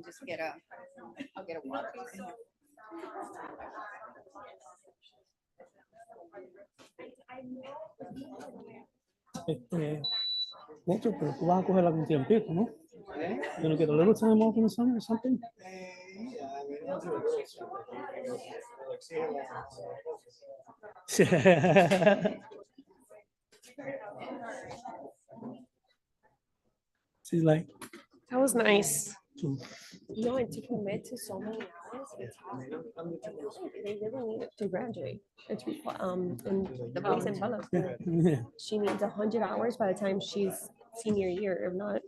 Just get a, I'll get a water. Walter, pero tú vas a coger algún tiempito, ¿no? You get a little time off in the summer or something? She's like, That was nice. so, No, and to commit to so many hours, it's hard. They really need it to graduate. It's and the base in Bella, yeah. she needs 100 hours by the time she's senior year, if not.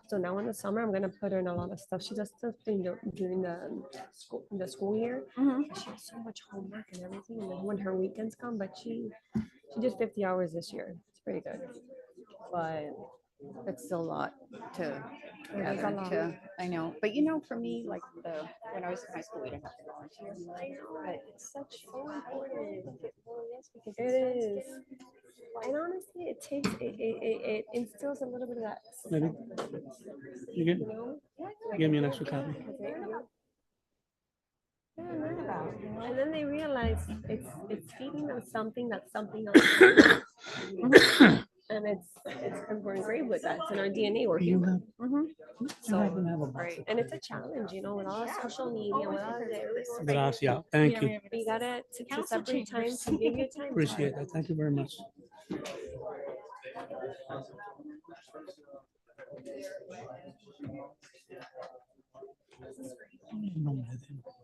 So now in the summer, I'm gonna put her in a lot of stuff. She does stuff during the school year. Mhm. She has so much homework and everything. And then when her weekends come, but she did 50 hours this year. It's pretty good. But That's still a lot to It is a gather lot. to, I know. But for me, like when I was in high school, we didn't have to volunteer. But it's such so important. It really is because it is. And honestly, it instills a little bit of that. Maybe. You get, You know? give me an extra copy. Yeah, learn about. And then they realize it's feeding them something that's something else. And it's we're engraved with that. It's in our DNA. We're You human. have, So you happen to have a box. right, and it's a challenge, you know, with all social media, with all this. Gracias. Thank you. You gotta to separate time to give your time. Appreciate that. Thank you very much.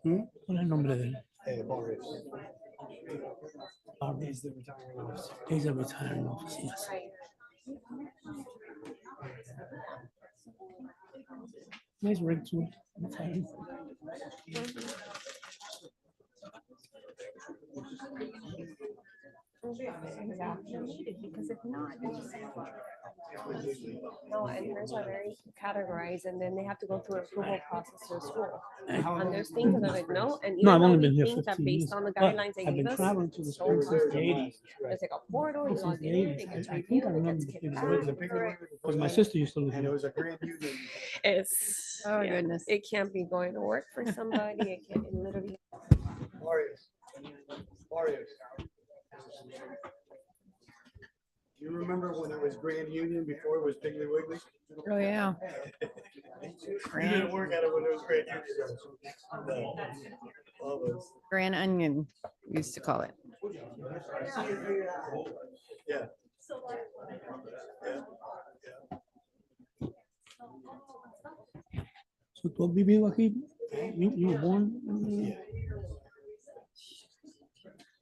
¿Cuál es el nombre de él? He's the retiring officer. He's a retiring officer, yes. Nice rig too. Retiring. Exactly. Because if not, no, and hers are very categorized, and then they have to go through approval process to school. And there's things that are like no, and No, I've even only though been here things are 15 based years. on the but guidelines they I've gave been us. traveling to the so school since the hard. 80s. There's like a portal, you Since log the in, it 80s. gets I think reviewed, I it remember gets the kicked beginning. back. Because my sister used to live And it here. was a Grand Union. It's Oh, goodness. It can't be going to work for somebody. It can't literally. Warriors. Do you remember when it was Grand Union before it was Piggly Wiggly? Oh, yeah. You didn't work at it when it was Grand Union. All those. Grand Onion, we used to call it. Yeah. So, ¿tú has vivido aquí? You were born?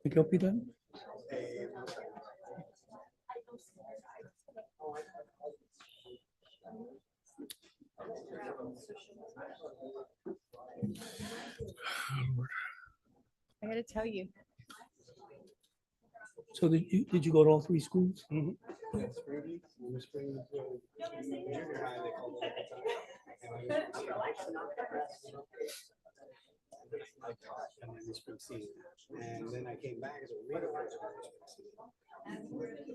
¿En qué hospital? I gotta tell you. So did you go to all three schools? Springy, when the spring was junior high, they called it at the time. And I taught and then the spring season. And then I came back as a reader for the spring season.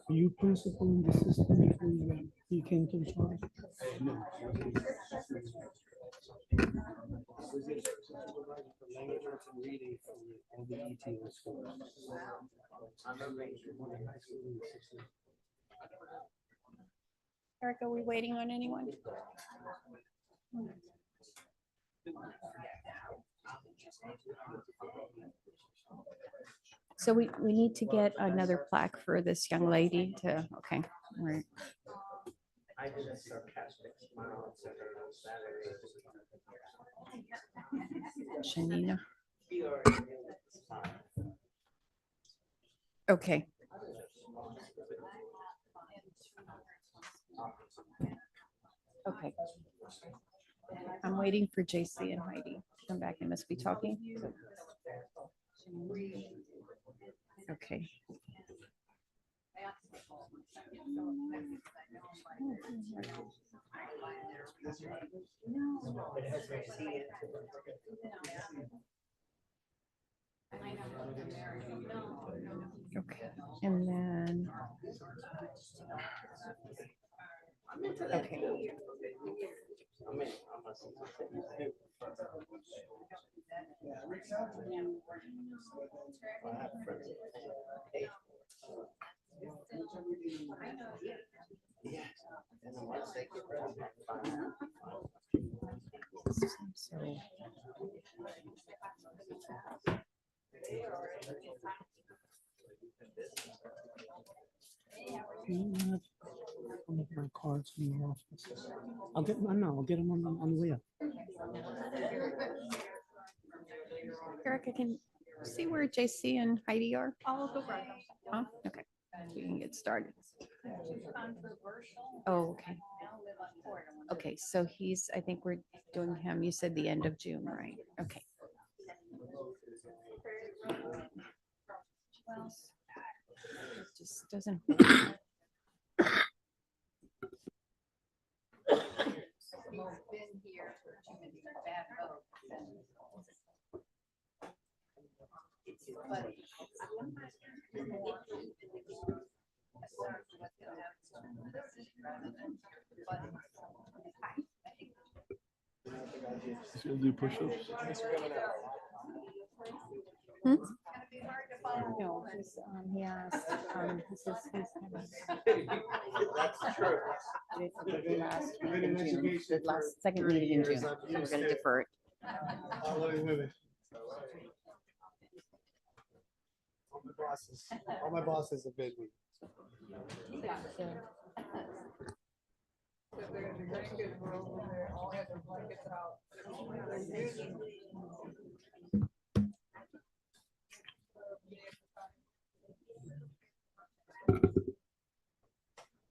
Were you principal in the system before you came to the charge? No. I was the assistant supervisor for language arts and reading for all the ETO schools. Eric, are we waiting on anyone? So we need to get another plaque for this young lady to, okay, all right. I did a sarcastic smile to her on Saturday. Shanina. She already knew it's fine. Okay. Okay. I'm waiting for JC and Heidi to come back. They must be talking. Okay. Okay, and then. Okay. So. Some of my cards in the office. I'll get, I'll get them on the way up. Erica, can you see where JC and Heidi are? I'll go grab them. Huh? Okay, we can get started. Oh, okay. Okay, so I think we're doing him, you said the end of June, right? Okay. It just doesn't. She'll do push-ups. No, he asked, he says he's That's true. the last week in June, the last second meeting in June, so we're gonna defer it. All my bosses have been me.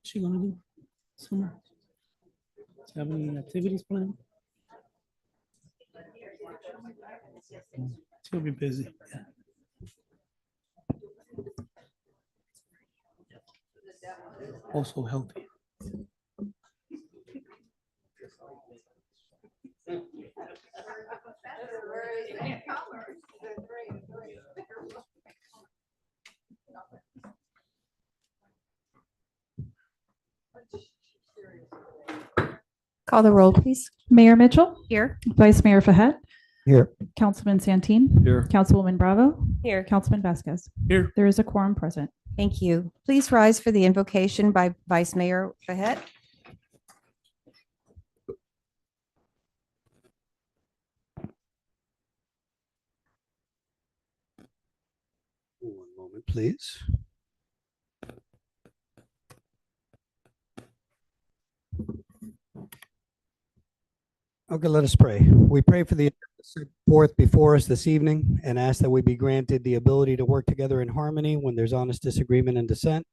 She gonna do summer? Does she have any activities planned? She'll be busy. Yeah. Also healthy. Call the roll, please. Mayor Mitchell, Here. Vice Mayor Fahet, Here. Councilman Santeen, Here. Councilwoman Bravo, Here. Councilman Vasquez. Here. There is a quorum present. Thank you. Please rise for the invocation by Vice Mayor Fahet. One moment, please. Okay, let us pray. We pray for the set forth before us this evening and ask that we be granted the ability to work together in harmony when there's honest disagreement and dissent.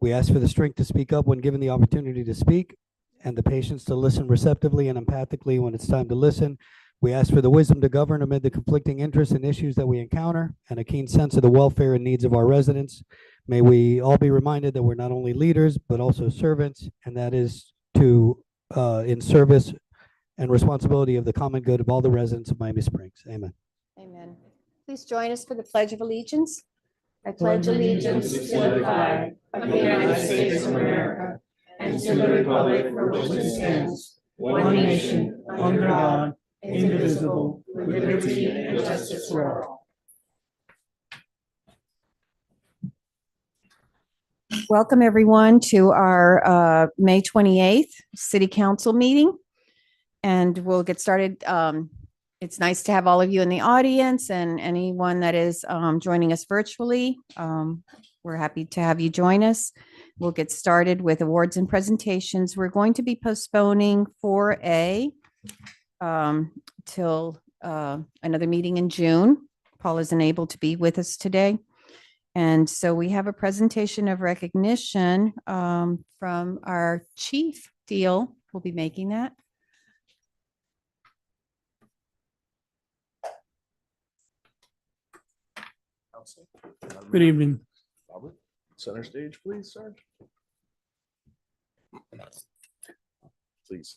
We ask for the strength to speak up when given the opportunity to speak and the patience to listen receptively and empathically when it's time to listen. We ask for the wisdom to govern amid the conflicting interests and issues that we encounter and a keen sense of the welfare and needs of our residents. May we all be reminded that we're not only leaders, but also servants, and that is to in service and responsibility of the common good of all the residents of Miami Springs. Amen. Amen. Please join us for the Pledge of Allegiance. I pledge allegiance to the flag of the United States of America and to the republic for which it stands, one nation, under God, indivisible, with liberty and justice for all. Welcome, everyone, to our May 28th City Council meeting. And we'll get started. It's nice to have all of you in the audience and anyone that is joining us virtually. We're happy to have you join us. we'll get started with awards and presentations. We're going to be postponing 4A till another meeting in June. Paul isn't able to be with us today. And so we have a presentation of recognition from our chief. Deal will be making that. Good evening. Robert, center stage, please, sir. Please.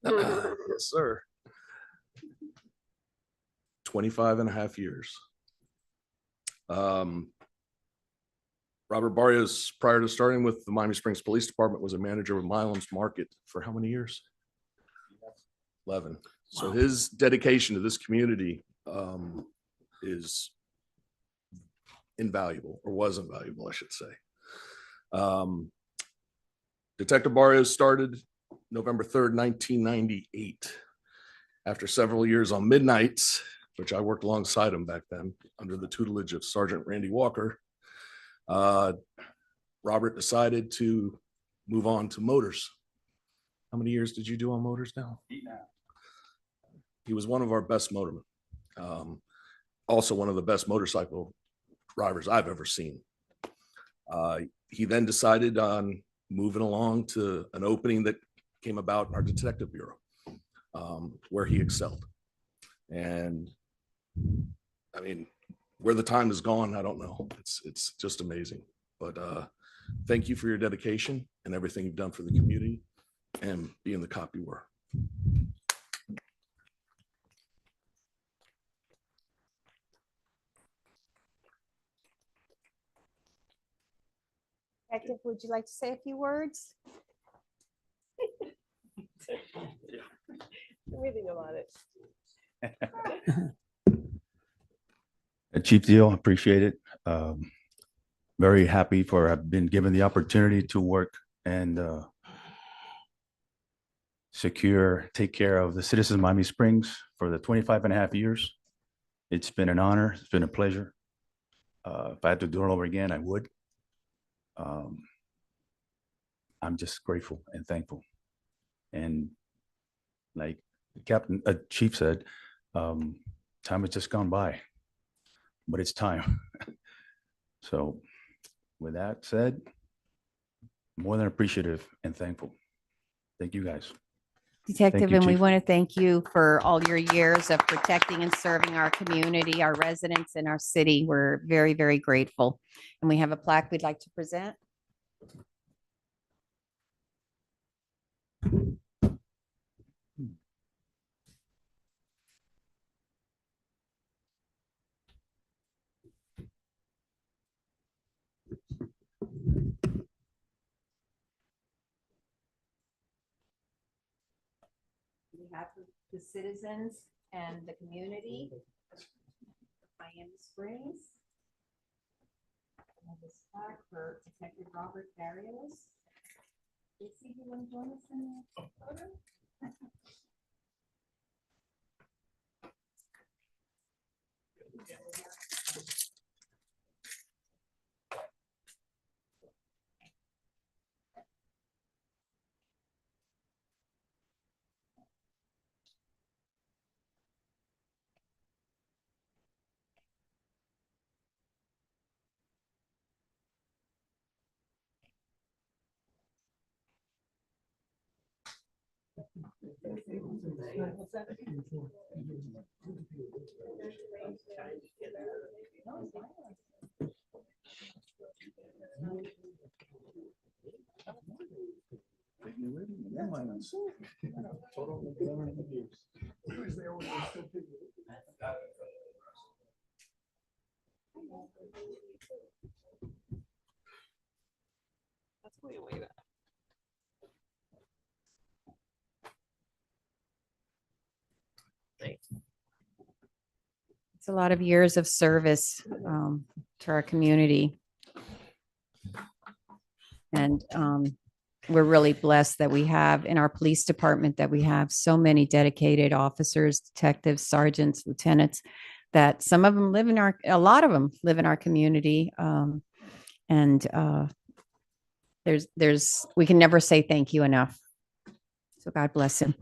Yes, sir. 25 and a half years. Robert Barrios, prior to starting with the Miami Springs Police Department, was a manager of Milam's Market for how many years? 11. So his dedication to this community is invaluable, or was invaluable, I should say. Detective Barrios started November 3rd, 1998. After several years on midnights, which I worked alongside him back then under the tutelage of Sergeant Randy Walker, Robert decided to move on to motors. How many years did you do on motors now? 8 now. He was one of our best motormen. Also one of the best motorcycle drivers I've ever seen. He then decided on moving along to an opening that came about in our detective bureau, where he excelled. And I mean, where the time has gone, I don't know. It's just amazing. But thank you for your dedication and everything you've done for the community and being the cop you were. Detective, would you like to say a few words? Everything about it. Chief Deal, appreciate it. Very happy for have been given the opportunity to work and take care of the citizens of Miami Springs for the 25 and a half years. It's been an honor. It's been a pleasure. If I had to do it over again, I would. I'm just grateful and thankful. And like Captain Chief said, time has just gone by, but it's time. So with that said, more than appreciative and thankful. Thank you guys. Detective, you, and we Chief. want to thank you for all your years of protecting and serving our community, our residents, and our city. We're very, very grateful. And we have a plaque we'd like to present. We have the citizens and the community of Miami Springs. I have this plaque for Detective Robert Barrios. Dixie, you want to join us in the photo? It's a lot of years of service to our community. And we're really blessed that we have in our police department that we have so many dedicated officers, detectives, sergeants, lieutenants, that some of them live in a lot of them live in our community. And we can never say thank you enough. So God bless him.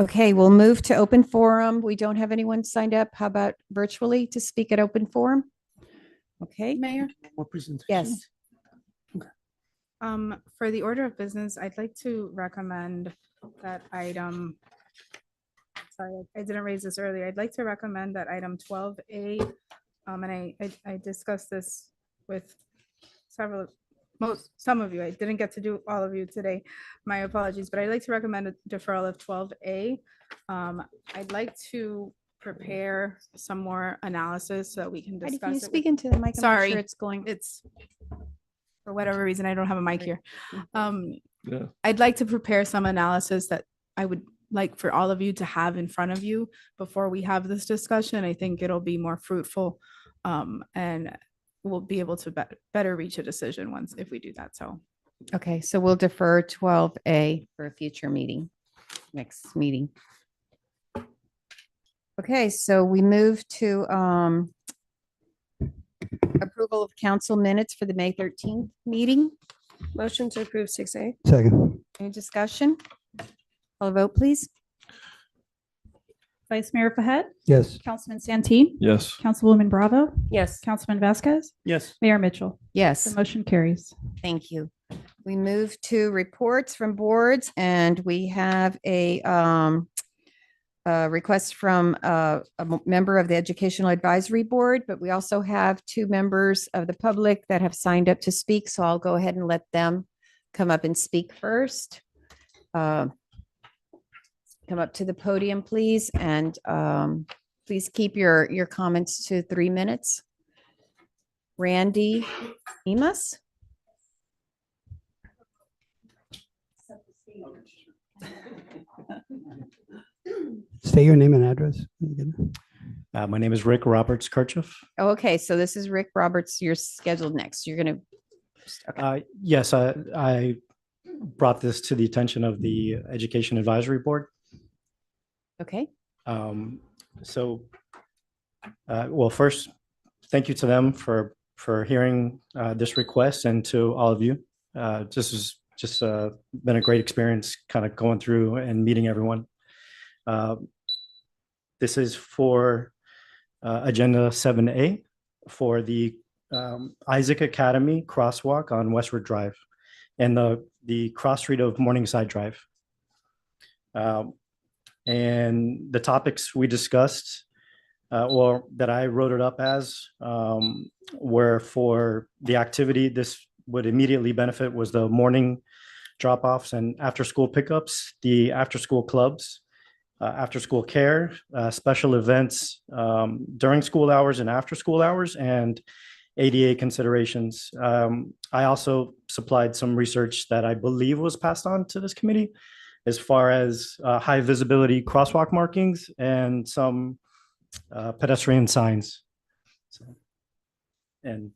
Okay, we'll move to open forum. We don't have anyone signed up. How about virtually to speak at open forum? Okay, Mayor? More presentation. yes. For the order of business, I'd like to recommend that item. Sorry, I didn't raise this earlier. I'd like to recommend that item 12A. And I discussed this with some of you. I didn't get to do all of you today. My apologies, but I'd like to recommend a deferral of 12A. I'd like to prepare some more analysis so that we can Heidi, discuss. can you it with- speak into the mic? I'm not Sorry. sure it's going. It's, for whatever reason, I don't have a mic here. Yeah. I'd like to prepare some analysis that I would like for all of you to have in front of you before we have this discussion. I think it'll be more fruitful, and we'll be able to better reach a decision if we do that. So Okay, so we'll defer 12A for a future meeting, next meeting. Okay, so we move to approval of council minutes for the May 13th meeting. Motion to approve 6A. Second. Any discussion? Call a vote, please. Vice Mayor Fahed, Yes. Councilman Santeen, Yes. Councilwoman Bravo, Yes. Councilman Vasquez, Yes. Mayor Mitchell. The Yes, motion carries. thank you. We move to reports from boards, and we have a request from member of the Educational Advisory Board, but we also have two members of the public that have signed up to speak, so I'll go ahead and let them come up and speak first. Come up to the podium, please, and please keep your comments to 3 minutes. Randy Emas? State your name and address. My name is Rick Roberts Kirchhoff. Oh, okay, so this is Rick Roberts. You're scheduled next. You're gonna. Okay. Yes, I brought this to the attention of the Education Advisory Board. Okay. Well, first, thank you to them for hearing this request, and to all of you. This has just been a great experience, kind of going through and meeting everyone. This is for Agenda 7A for the Isaac Academy crosswalk on Westward Drive and the cross street of Morningside Drive. And the topics we discussed, or that I wrote it up as, were for the activity this would immediately benefit was the morning drop-offs and after-school pickups, the after-school clubs, after-school care, special events during school hours and after school hours, and ADA considerations. I also supplied some research that I believe was passed on to this committee as far as high visibility crosswalk markings and some pedestrian signs. And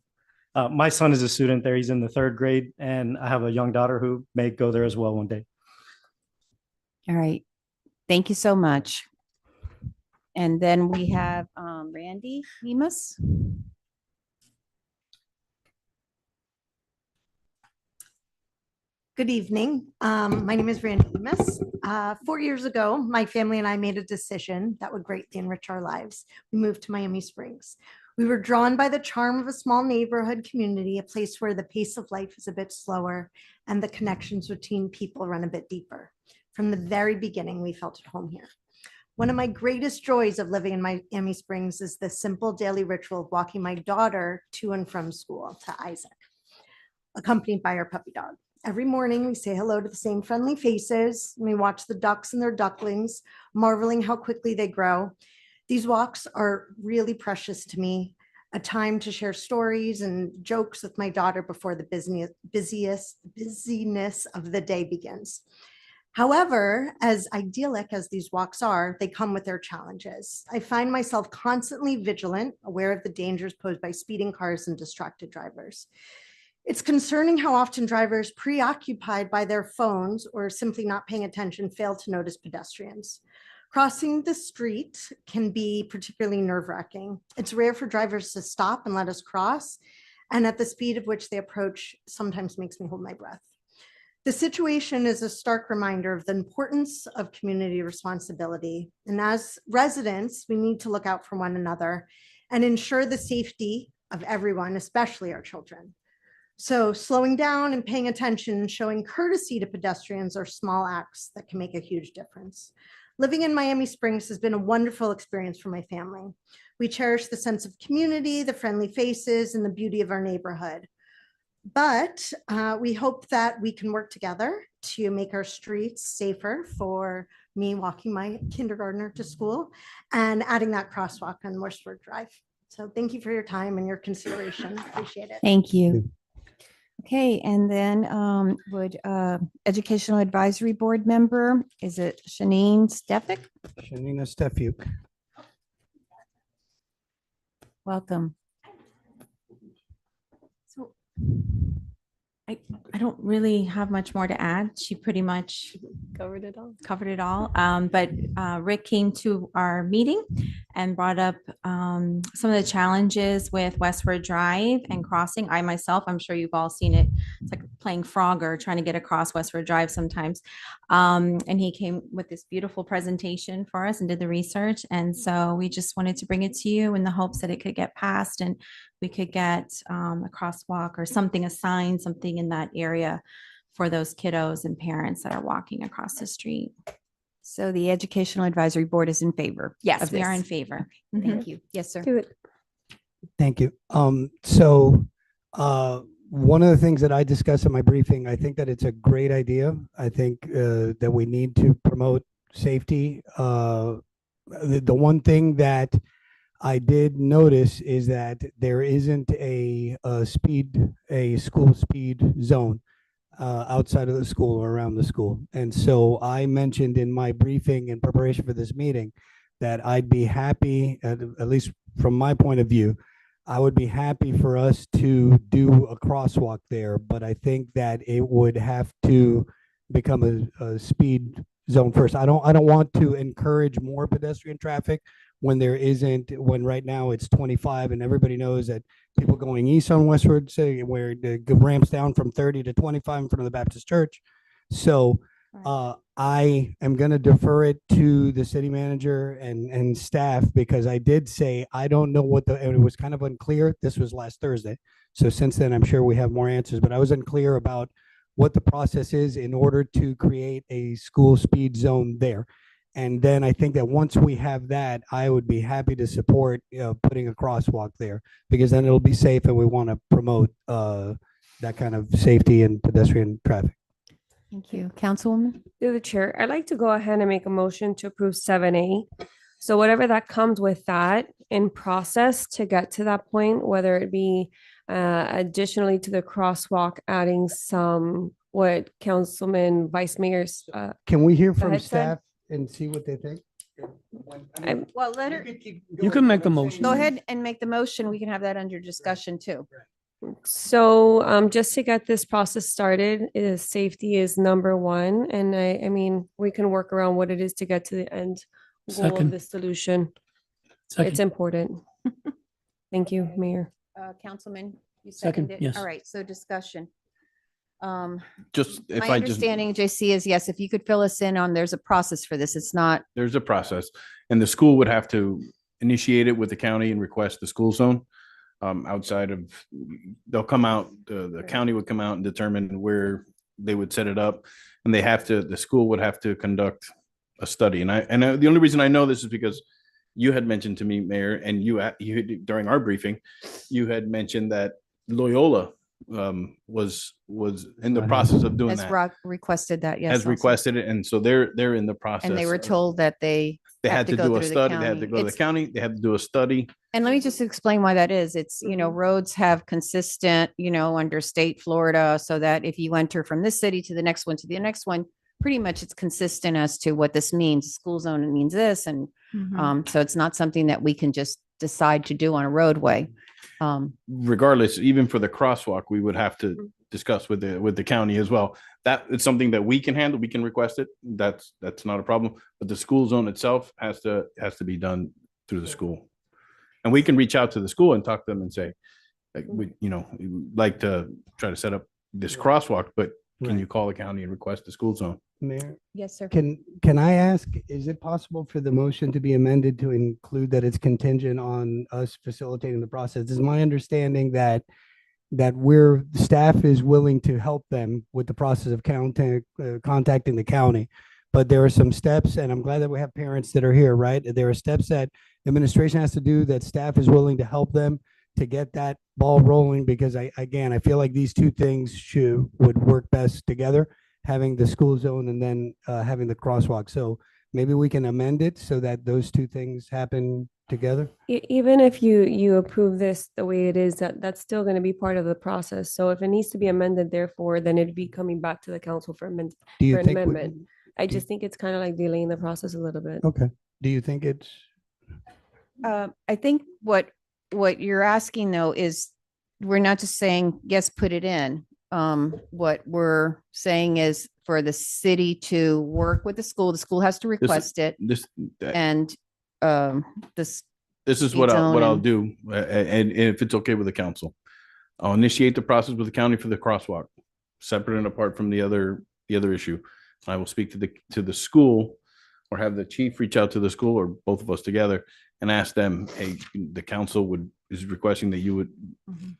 my son is a student there. He's in the 3rd grade, and I have a young daughter who may go there as well one day. All right. Thank you so much. And then we have Randy Emas. Good evening. My name is Randy Emas. 4 years ago, my family and I made a decision that would greatly enrich our lives. We moved to Miami Springs. We were drawn by the charm of a small neighborhood community, a place where the pace of life is a bit slower and the connections between people run a bit deeper. From the very beginning, we felt at home here. One of my greatest joys of living in Miami Springs is the simple daily ritual of walking my daughter to and from school to Isaac, accompanied by our puppy dog. Every morning, we say hello to the same friendly faces, and we watch the ducks and their ducklings, marveling how quickly they grow. These walks are really precious to me, a time to share stories and jokes with my daughter before the busyness of the day begins. However, as idyllic as these walks are, they come with their challenges. I find myself constantly vigilant, aware of the dangers posed by speeding cars and distracted drivers. It's concerning how often drivers preoccupied by their phones or simply not paying attention fail to notice pedestrians. Crossing the street can be particularly nerve-wracking. It's rare for drivers to stop and let us cross, and at the speed of which they approach sometimes makes me hold my breath. The situation is a stark reminder of the importance of community responsibility. And as residents, we need to look out for one another and ensure the safety of everyone, especially our children. So slowing down and paying attention and showing courtesy to pedestrians are small acts that can make a huge difference. Living in Miami Springs has been a wonderful experience for my family. We cherish the sense of community, the friendly faces, and the beauty of our neighborhood. But we hope that we can work together to make our streets safer for me walking my kindergartner to school and adding that crosswalk on Westward Drive. So thank you for your time and your consideration. Appreciate it. Thank you. Okay, and then would Educational Advisory Board member, is it Shanine Stefik? Shanina Stefuk. Welcome. So I don't really have much more to add. She pretty much Covered it all. covered it all. But Rick came to our meeting and brought up some of the challenges with Westward Drive and crossing. I myself, I'm sure you've all seen it. It's like playing Frogger, trying to get across Westward Drive sometimes. And he came with this beautiful presentation for us and did the research. And so we just wanted to bring it to you in the hopes that it could get passed and we could get a crosswalk or something, a sign, something in that area for those kiddos and parents that are walking across the street. So the Educational Advisory Board is in favor. Yes, of we are in this. favor. Thank you. Yes, sir. Do it. Thank you. So one of the things that I discussed in my briefing, I think that it's a great idea. I think that we need to promote safety. The one thing that I did notice is that there isn't a school speed zone outside of the school or around the school. And so I mentioned in my briefing in preparation for this meeting that I'd be happy, at least from my point of view, I would be happy for us to do a crosswalk there, but I think that it would have to become a speed zone first. I don't want to encourage more pedestrian traffic when there isn't, when right now it's 25 and everybody knows that people going east on Westward, say where the ramps down from 30 to 25 in front of the Baptist church. So I am going to defer it to the city manager and staff, because I did say, I don't know what and it was kind of unclear. This was last Thursday. So since then, I'm sure we have more answers, but I was unclear about what the process is in order to create a school speed zone there. And then I think that once we have that, I would be happy to support putting a crosswalk there, because then it'll be safe and we want to promote that kind of safety and pedestrian traffic. Thank you. Councilwoman? Through the chair, I'd like to go ahead and make a motion to approve 7A. So whatever that comes with that in process to get to that point, whether it be additionally to the crosswalk, adding some what Councilman Vice Mayor's Can we hear from ahead, Ted. staff and see what they think? Well, let her, You can make the motion. go ahead and make the motion. We can have that under discussion too. So just to get this process started, safety is number one. And I mean, we can work around what it is to get to the end goal of Second. the solution. It's Second. important. Thank you, Mayor. Councilman, you Second, seconded? yes. All right, so discussion. Just if My I just, understanding, JC, is yes, if you could fill us in on, there's a process for this. It's not, there's a process and the school would have to initiate it with the county and request the school zone. Outside of, they'll come out, the county would come out and determine where they would set it up. And they have to, the school would have to conduct a study. And the only reason I know this is because you had mentioned to me, Mayor, and you during our briefing, you had mentioned that Loyola was in the process of doing has that. requested that, yes. Has also. requested it. And so they're in the process. And they were told that they They had to go do a through the study. They had county. to go to the It's- county. They had to do a study. And let me just explain why that is. It's, roads have consistent, under state Florida, so that if you enter from this city to the next one, pretty much it's consistent as to what this means. School zone, it means this. And so it's not something that we can just decide to do on a roadway. Regardless, even for the crosswalk, we would have to discuss with the county as well. That it's something that we can handle. We can request it. That's not a problem. But the school zone itself has to be done through the school. And we can reach out to the school and talk to them and say, Like, we would like to try to set up this crosswalk, but can Right. you call the county and request the school zone? Mayor, Yes, sir. can I ask, is it possible for the motion to be amended to include that it's contingent on us facilitating the process? Is my understanding that staff is willing to help them with the process of contacting the county. But there are some steps, and I'm glad that we have parents that are here, right? There are steps that administration has to do, that staff is willing to help them to get that ball rolling, because I feel like these two things would work best together, having the school zone and then having the crosswalk. So maybe we can amend it so that those two things happen together. Even if you approve this the way it is, that's still going to be part of the process. So if it needs to be amended, therefore, then it'd be coming back to the council for Do for you an think? amendment. I just think it's kind of like delaying the process a little bit. Okay. Do you think it's? I think what you're asking though is, we're not just saying, yes, put it in. What we're saying is for the city to work with the school has to request it, and this. This is speed what zone I'll and- do, and if it's okay with the council. I'll initiate the process with the county for the crosswalk, separate and apart from the other issue. I will speak to the school, or have the chief reach out to the school, or both of us together, and ask them, hey, the council is requesting that you would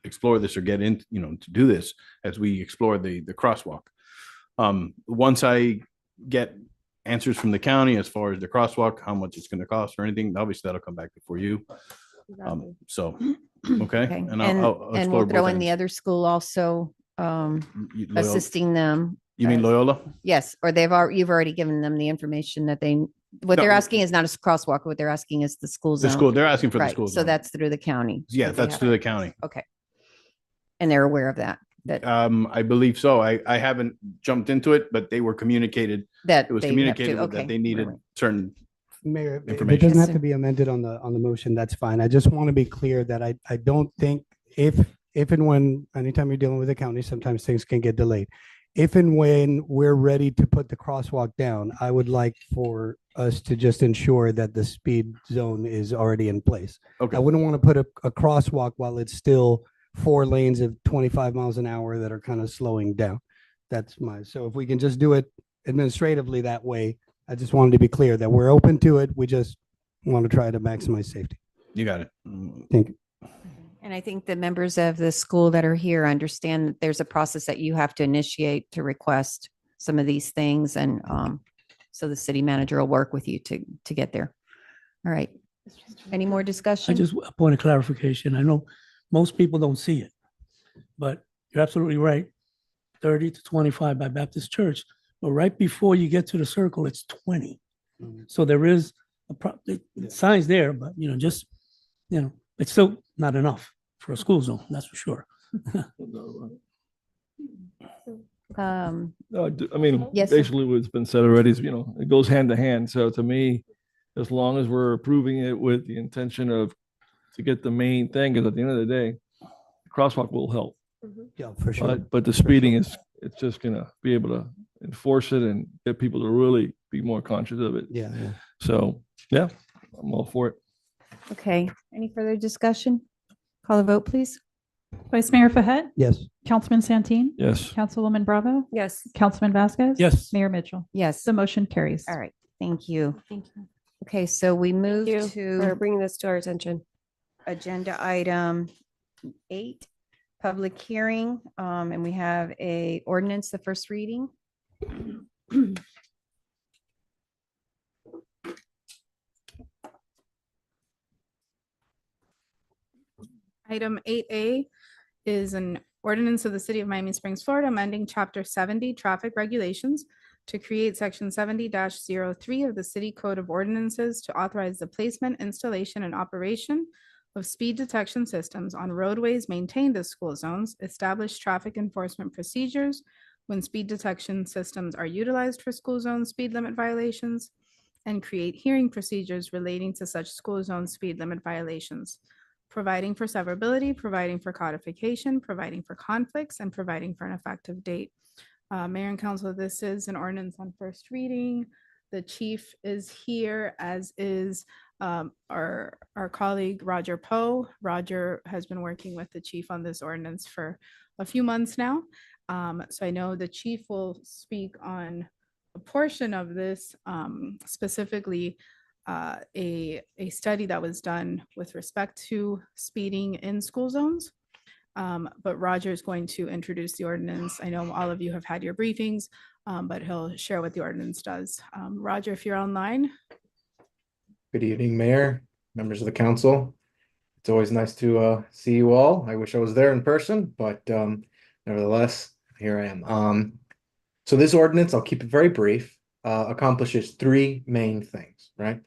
explore this or get in, to do this as we explore the crosswalk. Once I get answers from the county as far as the crosswalk, how much it's going to cost or anything, obviously that'll come back before you. Exactly. So, okay. Okay, And and I'll and explore we'll throw both in the ends. other school also, assisting them. You mean as- Loyola? Yes, or you've already given them the information that what they're No. asking is not a crosswalk, what they're asking is the school The zone. school, they're asking for the Right, school so zone. that's through the county. Yeah, that they that's have through the it. county. Okay. And they're aware of that, I believe so. I haven't jumped into it, but they were communicated. that It was they have to- communicated with okay, that they needed right. certain. Mayor, if it Information. doesn't Yes, have sir. to be amended on the motion, that's fine. I just want to be clear that I don't think if and when, anytime you're dealing with the county, sometimes things can get delayed. If and when we're ready to put the crosswalk down, I would like for us to just ensure that the speed zone is already in place. Okay. I wouldn't want to put a crosswalk while it's still 4 lanes of 25 miles an hour that are kind of slowing down. So if we can just do it administratively that way, I just wanted to be clear that we're open to it. We just want to try to maximize safety. You got it. Thank you. And I think the members of the school that are here understand that there's a process that you have to initiate to request some of these things. And so the city manager will work with you to get there. All right. Any more I discussion? just, a point of clarification. I know most people don't see it, but you're absolutely right. 30 to 25 by Baptist Church, but right before you get to the circle, it's 20. So there is the signs there, but it's still not enough for a school zone, that's for sure. I mean, Yes, sir. basically what's been said already is, it goes hand to hand. So to me, as long as we're approving it with the intention to get the main thing, because at the end of the day, the crosswalk will help. Yeah, for sure. But the speeding it's just gonna be able to enforce it and get people to really be more conscious of it. Yeah. So, yeah, I'm all for it. Okay. Any further discussion? Call a vote, please. Vice Mayor Fahet, Yes. Councilman Santeen, Yes. Councilwoman Bravo, Yes. Councilman Vasquez. Yes. Mayor Mitchell. Yes. The motion carries. All right. Thank you. Thank you. Okay, so we move Thank you for to bringing this to our attention. agenda item 8, public hearing, and we have a ordinance, the first reading. Item 8A is an ordinance of the City of Miami Springs, Florida, amending Chapter 70 Traffic Regulations to create Section 70-03 of the City Code of Ordinances to authorize the placement, installation, and operation of speed detection systems on roadways maintained as school zones, establish traffic enforcement procedures when speed detection systems are utilized for school zone speed limit violations, and create hearing procedures relating to such school zone speed limit violations, providing for severability, providing for codification, providing for conflicts, and providing for an effective date. Mayor and Council, this is an ordinance on first reading. The chief is here, as is our colleague Roger Poe. Roger has been working with the chief on this ordinance for a few months now. So I know the chief will speak on a portion of this, specifically a study that was done with respect to speeding in school zones. But Roger is going to introduce the ordinance. I know all of you have had your briefings, but he'll share what the ordinance does. Roger, if you're online. Good evening, Mayor, members of the council. It's always nice to see you all. I wish I was there in person, but nevertheless, here I am. So this ordinance, I'll keep it very brief, accomplishes three main things, right?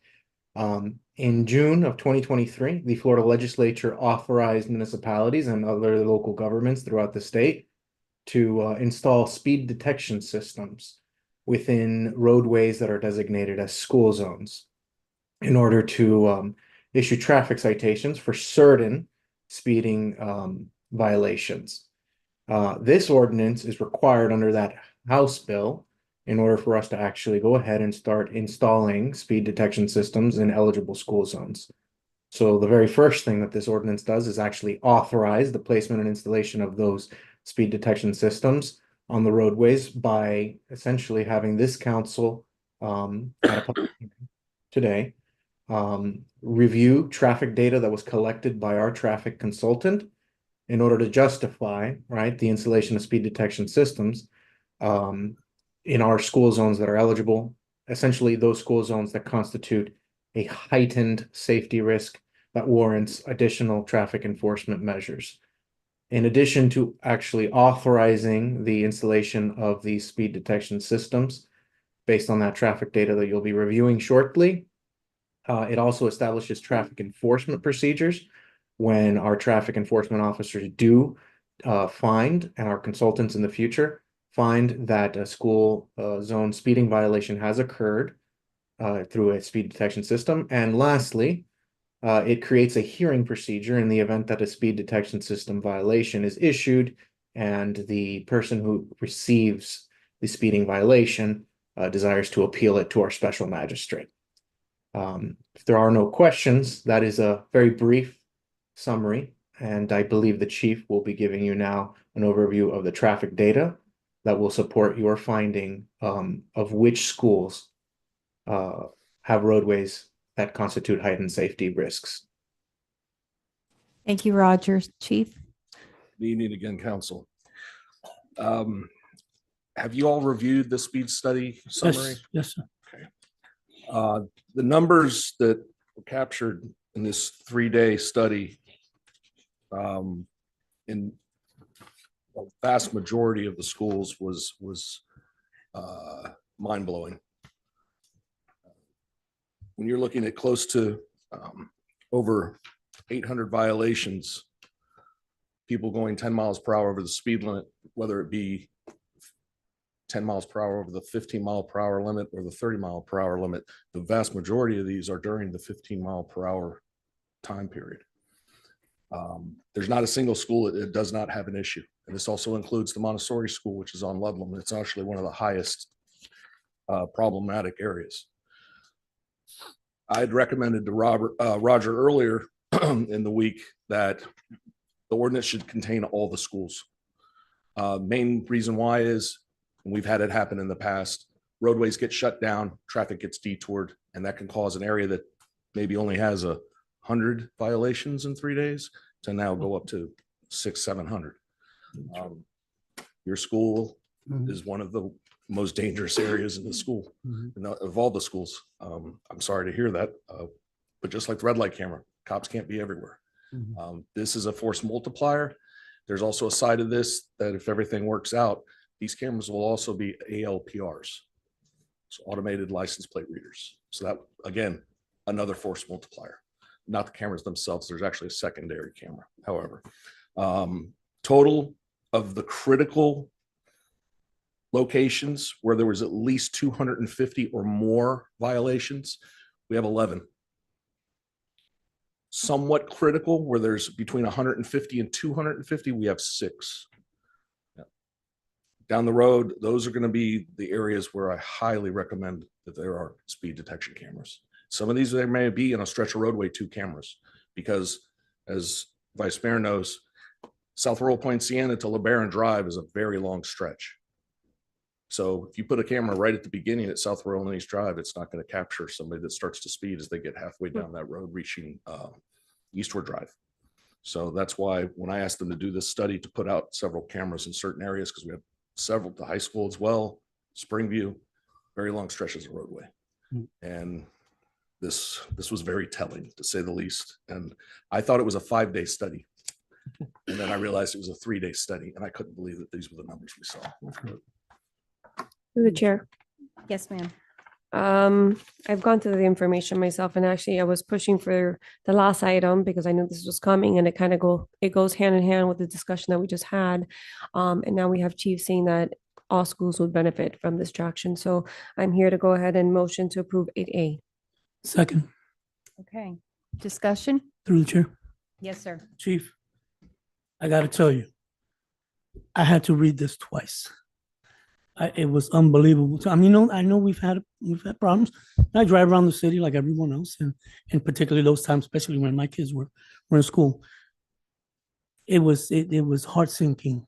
In June of 2023, the Florida legislature authorized municipalities and other local governments throughout the state to install speed detection systems within roadways that are designated as school zones in order to issue traffic citations for certain speeding violations. This ordinance is required under that House bill in order for us to actually go ahead and start installing speed detection systems in eligible school zones. So the very first thing that this ordinance does is actually authorize the placement and installation of those speed detection systems on the roadways by essentially having this council at a public hearing today review traffic data that was collected by our traffic consultant in order to justify, right, the installation of speed detection systems in our school zones that are eligible, essentially those school zones that constitute a heightened safety risk that warrants additional traffic enforcement measures. In addition to actually authorizing the installation of these speed detection systems based on that traffic data that you'll be reviewing shortly, it also establishes traffic enforcement procedures when our traffic enforcement officers do find, and our consultants in the future find that a school zone speeding violation has occurred through a speed detection system. And lastly, it creates a hearing procedure in the event that a speed detection system violation is issued and the person who receives the speeding violation desires to appeal it to our special magistrate. If there are no questions, that is a very brief summary, and I believe the chief will be giving you now an overview of the traffic data that will support your finding of which schools have roadways that constitute heightened safety risks. Thank you, Roger. Chief? Good evening again, council. Have you all reviewed the speed study summary? Yes, sir. Okay. The numbers that were captured in this 3-day study in a vast majority of the schools was mind-blowing. When you're looking at close to over 800 violations, people going 10 miles per hour over the speed limit, whether it be 10 miles per hour over the 15 mile per hour limit or the 30 mile per hour limit, the vast majority of these are during the 15 mile per hour time period. There's not a single school that does not have an issue. And this also includes the Montessori school, which is on Ludlam. It's actually one of the highest problematic areas. I'd recommended to Roger earlier in the week that the ordinance should contain all the schools. Main reason why is, and we've had it happen in the past, roadways get shut down, traffic gets detoured, and that can cause an area that maybe only has 100 violations in 3 days to now go up to 600-700. Your school is one of the most dangerous areas in the school, of all the schools. I'm sorry to hear that, but just like the red light camera, cops can't be everywhere. This is a force multiplier. There's also a side of this that if everything works out, these cameras will also be ALPRs, so automated license plate readers. So that, again, another force multiplier. Not the cameras themselves, there's actually a secondary camera. However, total of the critical locations where there was at least 250 or more violations, we have 11. Somewhat critical where there's between 150 and 250, we have 6. Down the road, those are going to be the areas where I highly recommend that there are speed detection cameras. Some of these, there may be in a stretch of roadway, 2 cameras, because as Vice Mayor knows, South Royal Point Sienna to LeBaron Drive is a very long stretch. So if you put a camera right at the beginning at South Royal and East Drive, it's not going to capture somebody that starts to speed as they get halfway down that road, reaching Eastward Drive. So that's why when I asked them to do this study to put out several cameras in certain areas, because we have several, the high school as well, Springview, very long stretches of roadway. And this was very telling, to say the least. And I thought it was a 5-day study. And then I realized it was a 3-day study, and I couldn't believe that these were the numbers we saw. Through the chair. Yes, ma'am. I've gone through the information myself, and actually I was pushing for the last item because I knew this was coming, and it goes hand in hand with the discussion that we just had. And now we have Chief saying that all schools would benefit from this traction. So I'm here to go ahead and motion to approve 8A. Second, Okay. Discussion? through the chair. Yes, sir. Chief, I got to tell you, I had to read this twice. It was unbelievable. I mean, I know we've had problems. I drive around the city like everyone else, and particularly those times, especially when my kids were in school. It was heart sinking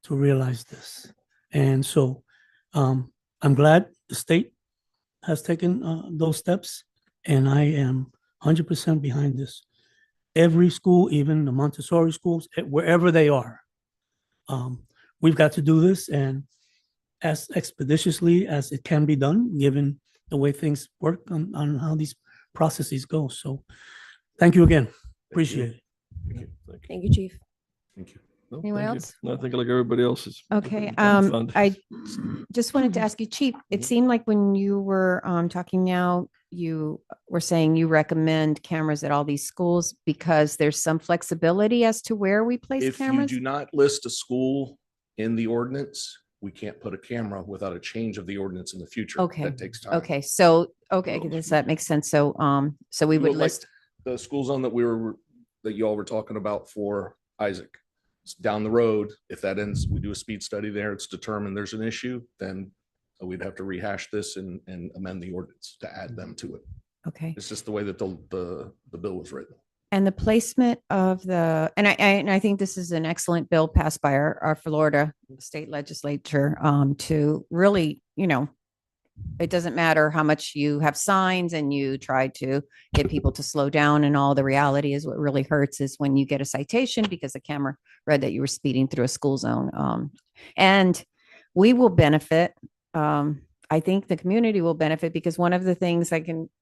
to realize this, and so I'm glad the state has taken those steps, and I am 100% behind this. Every school, even the Montessori schools, wherever they are, we've got to do this, and as expeditiously as it can be done, given the way things work on how these processes go. So thank you again. Appreciate it. Thank you, Chief. Thank you. No, Anyone thank you. else? No, I think like everybody else is. Okay, fund. I just wanted to ask you, Chief, it seemed like when you were talking now, you were saying you recommend cameras at all these schools because there's some flexibility as to where we place If you cameras? do not list a school in the ordinance, we can't put a camera without a change of the ordinance in the future. Okay. That takes time. Okay, so, okay, that makes sense. So, so we would Well, like list, the school zone that y'all were talking about for Isaac. It's down the road. If that ends, we do a speed study there, it's determined there's an issue, then we'd have to rehash this and amend the ordinance to add them to it. okay. It's just the way that the bill was written. And the placement of the, and I think this is an excellent bill passed by our Florida state legislature, to really, it doesn't matter how much you have signs and you try to get people to slow down, and all. The reality is what really hurts is when you get a citation because the camera read that you were speeding through a school zone. And we will benefit. I think the community will benefit because one of the things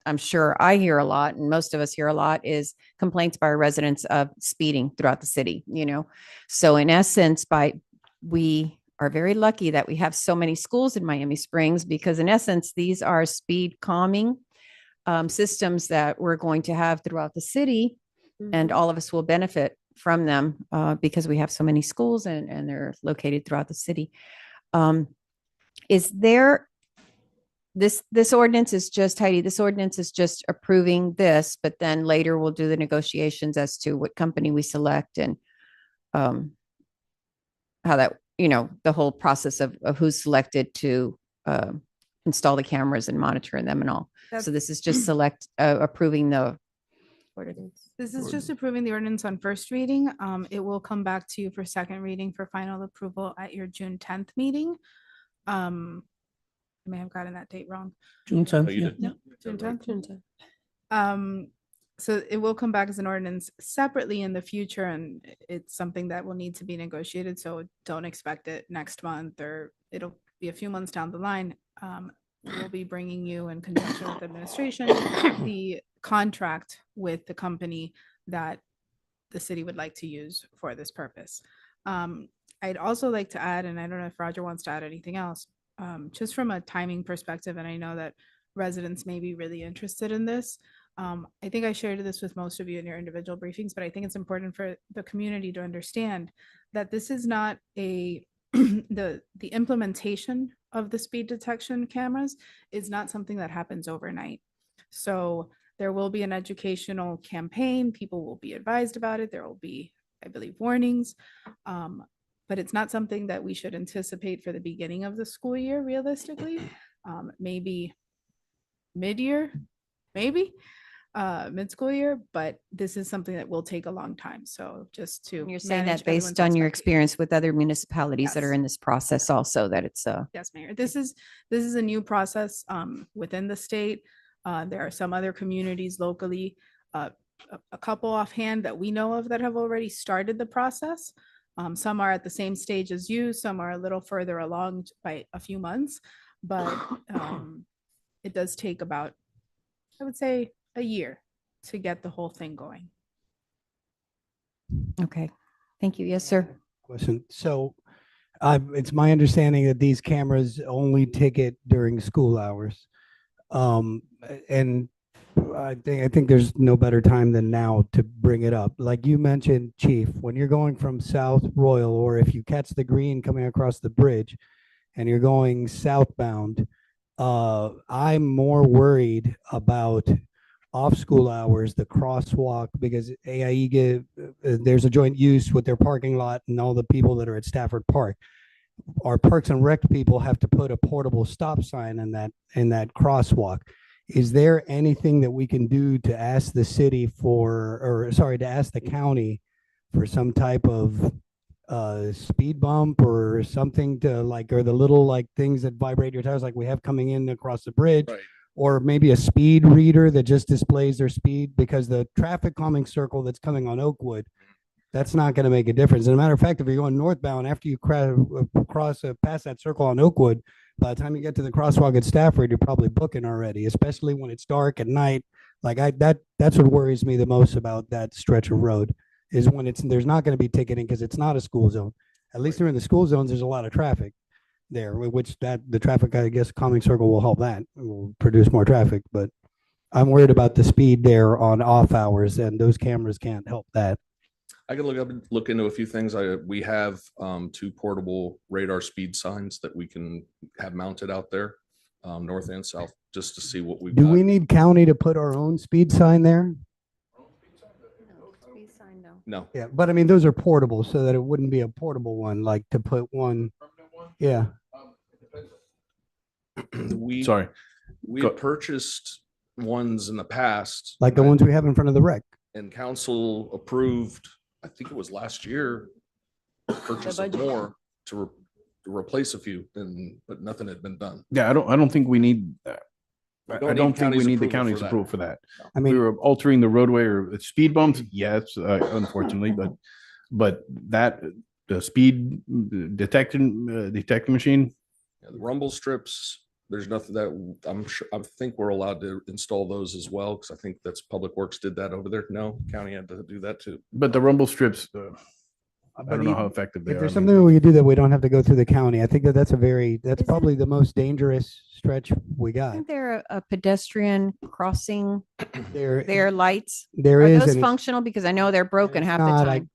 I'm sure I hear a lot, and most of us hear a lot, is complaints by our residents of speeding throughout the city, So in essence, we are very lucky that we have so many schools in Miami Springs, because in essence, these are speed calming systems that we're going to have throughout the city, and all of us will benefit from them because we have so many schools and they're located throughout the city. Is there, this ordinance is just, Heidi, this ordinance is just approving this, but then later we'll do the negotiations as to what company we select and how that, the whole process of who's selected to install the cameras and monitoring them and all. So this is just approving the ordinance. This is just approving the ordinance on first reading. It will come back to you for second reading for final approval at your June 10th meeting. I may have gotten that date wrong. June 10th. you Yeah. did. Yeah. June 10th. June 10th. So it will come back as an ordinance separately in the future, and it's something that will need to be negotiated. So don't expect it next month, or it'll be a few months down the line. We'll be bringing you, in conjunction with administration, the contract with the company that the city would like to use for this purpose. I'd also like to add, and I don't know if Roger wants to add anything else, just from a timing perspective, and I know that residents may be really interested in this. I think I shared this with most of you in your individual briefings, but I think it's important for the community to understand that this is not the implementation of the speed detection cameras is not something that happens overnight. So there will be an educational campaign. People will be advised about it. There will be, I believe, warnings. But it's not something that we should anticipate for the beginning of the school year, realistically. Maybe mid-year, maybe, mid-school year, but this is something that will take a long time. So just to. You're saying manage that based everyone's on your expectations. experience with other municipalities that are Yes. in this process also, that it's Yes, Mayor. This is a new process within the state. There are some other communities locally, a couple offhand that we know of that have already started the process. Some are at the same stage as you, some are a little further along by a few months, but it does take about, I would say, a year to get the whole thing going. okay. Thank you. Yes, sir. Question. So it's my understanding that these cameras only ticket during school hours. And I think there's no better time than now to bring it up. Like you mentioned, Chief, when you're going from South Royal, or if you catch the green coming across the bridge and you're going southbound, I'm more worried about off-school hours, the crosswalk, because AIE there's a joint use with their parking lot and all the people that are at Stafford Park. Our Parks and Rec people have to put a portable stop sign in that crosswalk. Is there anything that we can do to ask the city to ask the county for some type of speed bump or something to like, or the little like things that vibrate your tires like we have coming in across the bridge? Right. Or maybe a speed reader that just displays their speed, because the traffic calming circle that's coming on Oakwood, that's not going to make a difference. As a matter of fact, if you're going northbound, after you pass that circle on Oakwood, by the time you get to the crosswalk at Stafford, you're probably booking already, especially when it's dark at night. Like that's what worries me the most about that stretch of road, is when there's not going to be ticketing because it's not a school zone. At least during the school zones, there's a lot of traffic there, which the traffic, I guess, calming circle will help that. It will produce more traffic, but I'm worried about the speed there on off hours, and those cameras can't help that. I can look into a few things. We have 2 portable radar speed signs that we can have mounted out there, north and south, just to see what we've Do got. we need county to put our own speed sign there? No. Yeah, but I mean, those are portable, so that it wouldn't be a portable one, like to put one. Yeah. We Sorry. We Go- had purchased ones in the past. Like the ones we have in front of the rec. And council approved, I think it was last year, purchase of more to replace a few, but nothing had been done. Yeah, I don't think we need that. We I don't don't need think we county's need the approval county's for that. approval for that. I We mean, were altering the roadway or speed bumps, yes, unfortunately, but that, the speed detecting machine, Yeah, the rumble strips, there's nothing that I'm sure, I think we're allowed to install those as well, because I think that's Public Works did that over there. No, county had to do that too. but the rumble strips, I but don't know e- how effective they if are. there's I mean, something we could do that we don't have to go through the county, I think that's probably the most dangerous stretch we got. Isn't there a pedestrian crossing There, their lights? there Are is. those and it's functional? Because I know they're broken half the not. time.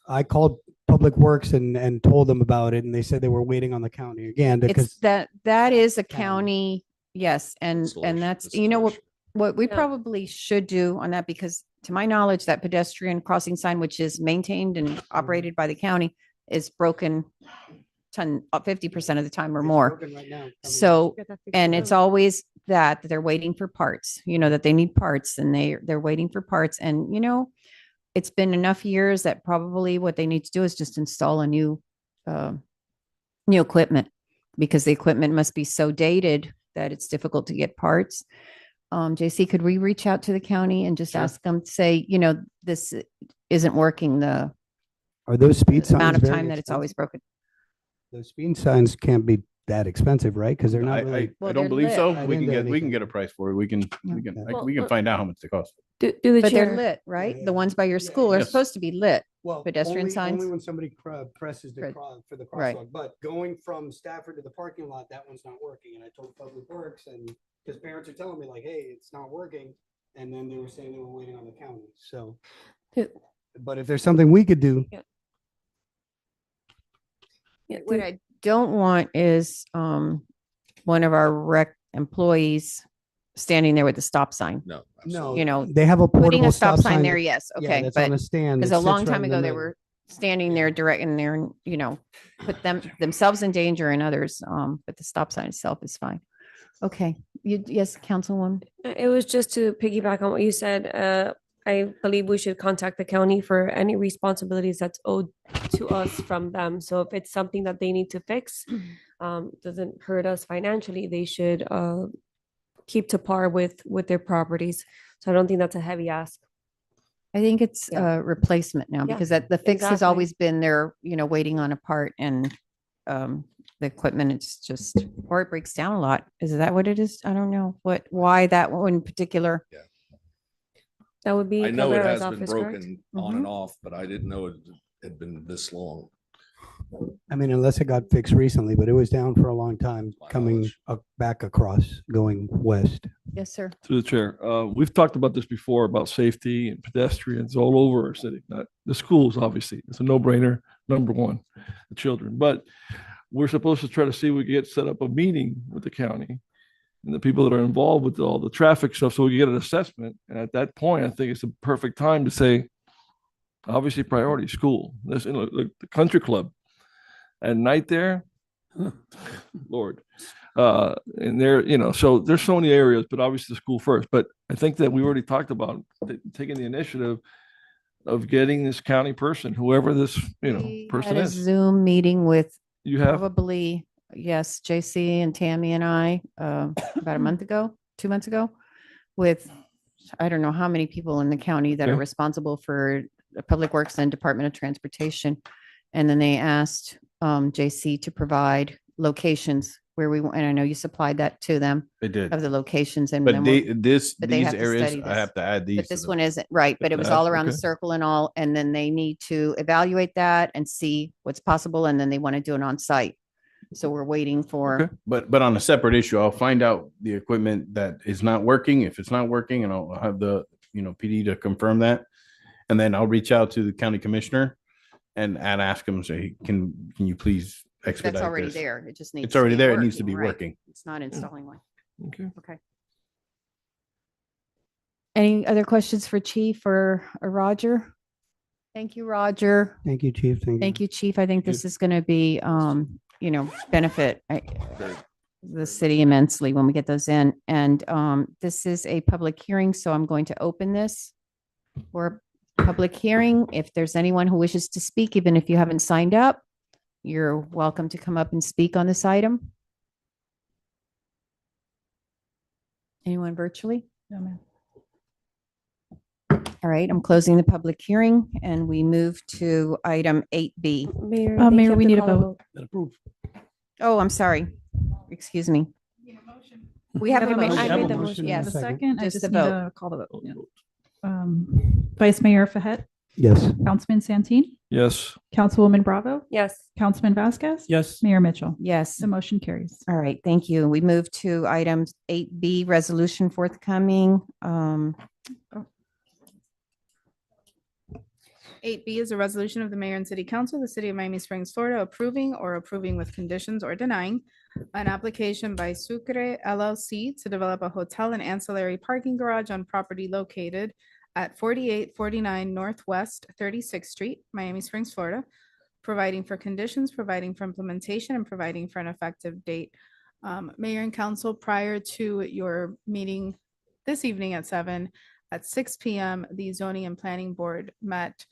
I called Public Works and told them about it, and they said they were waiting on the county again It's because that is a county. county, yes, and Installation, that's, you know, what we Yeah. probably should do on that, because to my knowledge, that pedestrian crossing sign, which is maintained and operated by the county, is broken 50% of the time or It's more. broken right now. So, and it's always that they're waiting for parts, you know, that they need parts and they're waiting for parts. And, you know, it's been enough years that probably what they need to do is just install a new equipment, because the equipment must be so dated that it's difficult to get parts. JC, could we reach out to the county and just Sure. ask them, say, you know, this isn't working, the Are those speed signs amount of very time that it's always expensive? broken? Those speed signs can't be that expensive, right? Because they're not really. I Well, don't they're believe lit. so. Right We can into get anything. a price for it. We can Well, we can find out how much they cost. Do the But they're chair, lit, right? Yeah. The ones by your school are Yes. supposed to be lit. Well, pedestrian only signs? when somebody presses Right. for the Right. crosswalk. But going from Stafford to the parking lot, that one's not working. And I told Public Works, and because parents are telling me like, hey, it's not working. And then they were saying they were waiting on the county. So, Yeah. but if there's something we could do, yeah, What I don't want is one of our rec employees standing there with the stop sign. No. no, absolutely. You know, they have a putting portable a stop sign there, that- yes, yeah, okay, that's on but a stand. because that a long sits right time in the ago, they middle. were standing there directing there and, you know, put themselves in danger and others, but the stop sign itself is fine. Okay, yes, Councilwoman. It was just to piggyback on what you said. I believe we should contact the county for any responsibilities that's owed to us from them. So if it's something that they need to fix, doesn't hurt us financially, they should keep to par with their properties. So I don't think that's a heavy ask. I think it's Yeah. a replacement now Yeah, because the fix has exactly. always been there, waiting on a part and the equipment, it's just, or it breaks down a lot. Is that what it is? I don't know why that one in particular. That would be I know it Cabrera's has been office, correct? broken on and off, but I didn't know it had been this long. I mean, unless it got fixed recently, but it was down for a long time coming back across, going west. Yes, sir. Through the chair, we've talked about this before about safety and pedestrians all over our city, not the schools, obviously. It's a no-brainer, number one, the children. But we're supposed to try to see if we can get set up a meeting with the county and the people that are involved with all the traffic stuff so we can get an assessment. And at that point, I think it's the perfect time to say, obviously priority school, this, the country club at night there, Lord. And there, so there's so many areas, but obviously the school first. But I think that we already talked about taking the initiative of getting this county person, whoever this, person Had a is. Zoom meeting with You have? probably, yes, JC and Tammy and I, about a month ago, 2 months ago, with, I don't know how many people in the county that are Okay. responsible for Public Works and Department of Transportation. And then they asked JC to provide locations where we, and I know you supplied that to them They did. of the locations and. But then they, we'll- these but they have to areas, study I this. have to add these. But to this them. one isn't right, but it was all around the Okay. circle and all, and then they need to evaluate that and see what's possible, and then they want to do it on site. So we're waiting for, Okay. But on a separate issue, I'll find out the equipment that is not working, if it's not working, and I'll have the, PD to confirm that. And then I'll reach out to the county commissioner and ask him, say, can you please expedite that's already this? there. It just needs. It's already be there. It needs to working, be right. working. It's not installing one. Okay. Okay. Any other questions for Chief or Roger? Thank you, Roger. Thank you, Chief. Thank you, Chief. I think this is going to be, benefit the city immensely when we get those in. And this is a public hearing, so I'm going to open this for public hearing. If there's anyone who wishes to speak, even if you haven't signed up, you're welcome to come up and speak on this item. Anyone virtually? No, ma'am. All right, I'm closing the public hearing and we move to item 8B. Mayor, I think Mayor, you have we to need a call vote. Approve. Oh, I'm sorry. Excuse me. We have a We have a motion. I We have made a the motion motion. and A a second. second, I Just just the need vote. to call the vote. Yeah. Vice Mayor Fahet, Yes. Councilman Santeen, Yes. Councilwoman Bravo, Yes. Councilman Vasquez. Yes. Mayor Mitchell. Yes. The motion carries. All right, thank you. We move to item 8B, resolution forthcoming. 8B is a resolution of the mayor and city council of the city of Miami Springs, Florida, approving or approving with conditions or denying an application by Sucre LLC to develop a hotel and ancillary parking garage on property located at 4849 Northwest 36th Street, Miami Springs, Florida, providing for conditions, providing for implementation, and providing for an effective date. Mayor and council, prior to your meeting this evening at 6 p.m., the zoning and planning board met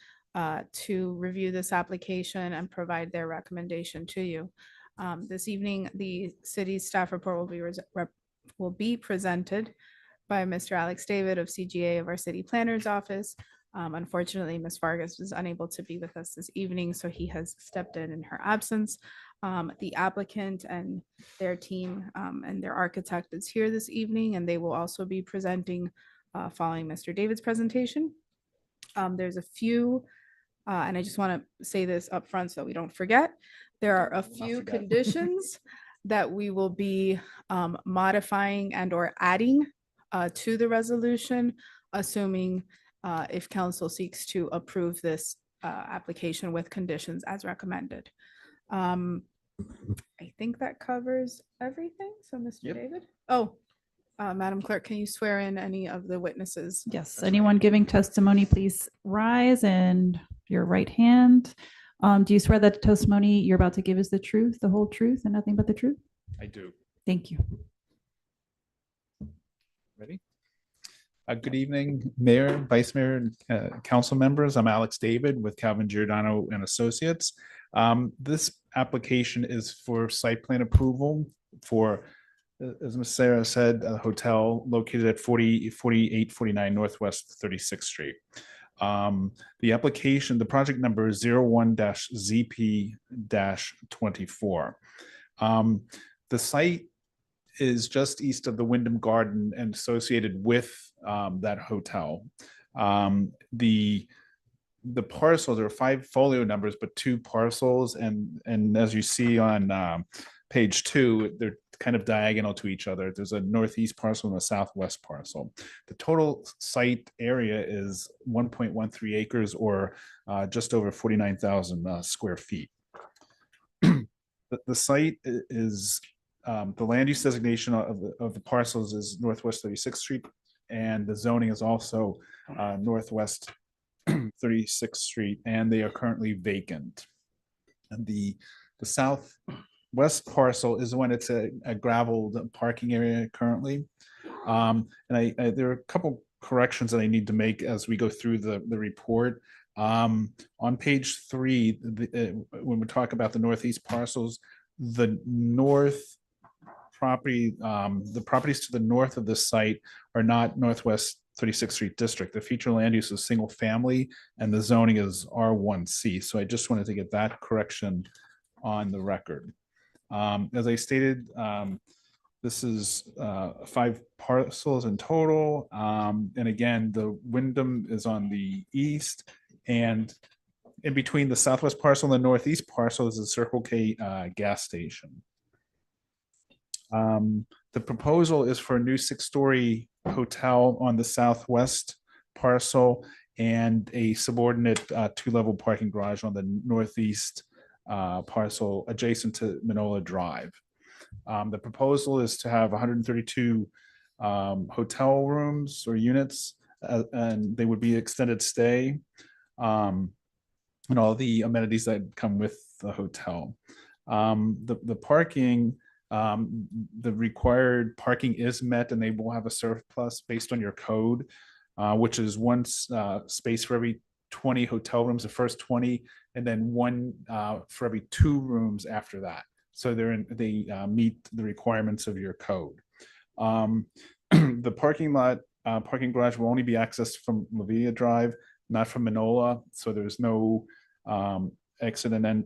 to review this application and provide their recommendation to you. This evening, the city's staff report will be presented by Mr. Alex David of CGA of our city planner's office. Unfortunately, Ms. Vargas was unable to be with us this evening, so he has stepped in her absence. The applicant and their team and their architect is here this evening, and they will also be presenting following Mr. David's presentation. There's a few, and I just want to say this up front so we don't forget, there are a few conditions that we will be modifying and or adding to the resolution, assuming if council seeks to approve this application with conditions as recommended. I think that covers everything. So Mr. David? Oh, Madam Clerk, can you swear in any of the witnesses? Yes, anyone giving testimony, please rise and your right hand. Do you swear that the testimony you're about to give is the truth, the whole truth, and nothing but the truth? I do. Thank you. Ready? Good evening, Mayor, Vice Mayor, and council members. I'm Alex David with Calvin Giordano and Associates. This application is for site plan approval for, as Ms. Sarah said, a hotel located at 4849 Northwest 36th Street. The application, the project number is 01-ZP-24. The site is just east of the Wyndham Garden and associated with that hotel. The parcels, there are 5 folio numbers, but 2 parcels, and as you see on page 2, they're kind of diagonal to each other. There's a northeast parcel and a southwest parcel. The total site area is 1.13 acres, or just over 49,000 square feet. The site is the land use designation of the parcels is Northwest 36th Street, and the zoning is also Northwest 36th Street, and they are currently vacant. And the southwest parcel is when it's a graveled parking area currently. And there are a couple corrections that I need to make as we go through the report. On page 3, when we talk about the northeast parcels, the north property, the properties to the north of this site are not Northwest 36th Street District. The future land use is single family and the zoning is R1C. So I just wanted to get that correction on the record. As I stated, this is 5 parcels in total. And again, the Wyndham is on the east, and in between the southwest parcel and the northeast parcel is a Circle K gas station. The proposal is for a new 6-story hotel on the southwest parcel and a subordinate 2-level parking garage on the northeast parcel adjacent to Manola Drive. The proposal is to have 132 hotel rooms or units, and they would be extended stay, and all the amenities that come with the hotel. The parking, the required parking is met, and they will have a surplus based on your code, which is 1 space for every 20 hotel rooms, the first 20, and then 1 for every 2 rooms after that. So they meet the requirements of your code. The parking lot, parking garage will only be accessed from Lavia Drive, not from Manola. So there's no exit and then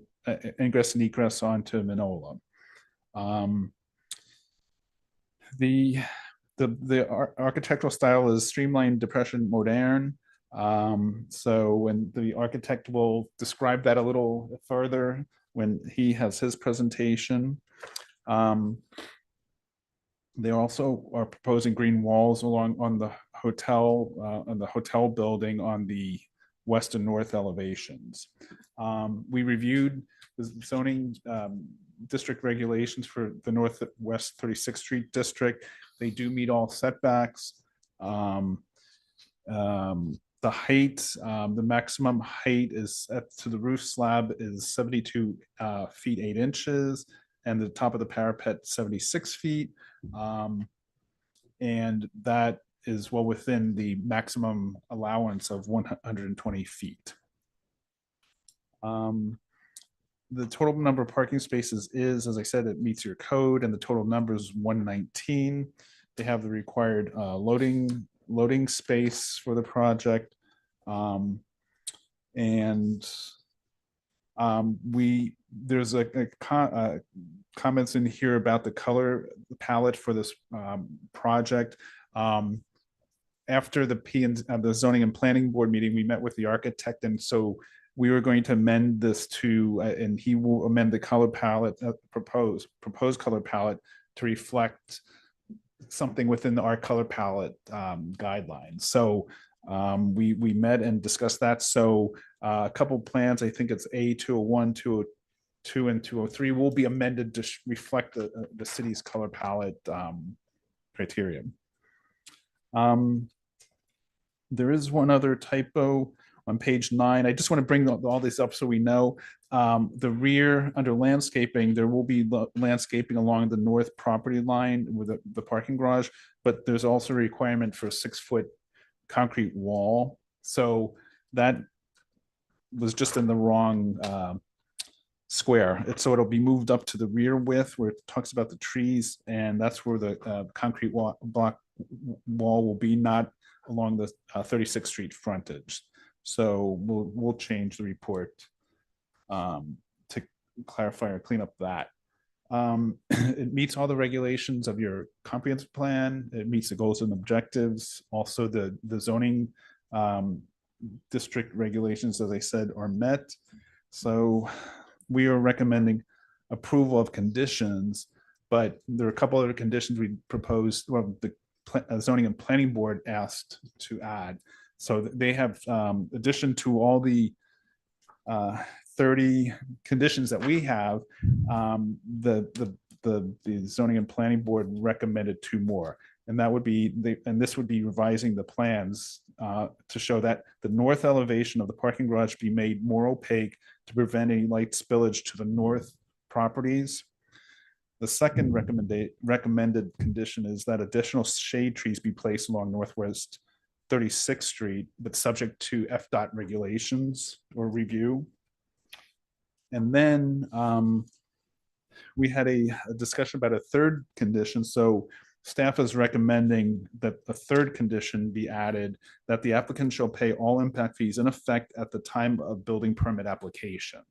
ingress and egress onto Manola. The architectural style is streamlined, depression, modern. So when the architect will describe that a little further when he has his presentation. They also are proposing green walls along on the hotel building on the west and north elevations. We reviewed the zoning district regulations for the Northwest 36th Street district. They do meet all setbacks. The height, the maximum height is to the roof slab is 72 feet 8 inches, and the top of the parapet 76 feet. And that is well within the maximum allowance of 120 feet. The total number of parking spaces is, as I said, it meets your code, and the total number is 119. They have the required loading space for the project. There's comments in here about the color palette for this project. After the zoning and planning board meeting, we met with the architect, and so we were going to amend this to, and he will amend the color palette, proposed color palette to reflect something within our color palette guidelines. So we met and discussed that. So a couple plans, I think it's A201, 202, and 203 will be amended to reflect the city's color palette criteria. There is one other typo on page 9. I just want to bring all this up so we know. The rear under landscaping, there will be landscaping along the north property line with the parking garage, but there's also a requirement for a 6-foot concrete wall. So that was just in the wrong square. So it'll be moved up to the rear width where it talks about the trees, and that's where the concrete block wall will be, not along the 36th Street frontage. So we'll change the report to clarify or clean up that. It meets all the regulations of your comprehensive plan. It meets the goals and objectives. Also, the zoning district regulations, as I said, are met. So we are recommending approval of conditions, but there are a couple other conditions we proposed, well, the zoning and planning board asked to add. So they have, addition to all the 30 conditions that we have, the zoning and planning board recommended 2 more. And that would be, this would be revising the plans to show that the north elevation of the parking garage be made more opaque to prevent any light spillage to the north properties. The second recommended condition is that additional shade trees be placed along Northwest 36th Street, but subject to FDOT regulations or review. And then we had a discussion about a third condition. So staff is recommending that a third condition be added, that the applicant shall pay all impact fees in effect at the time of building permit application.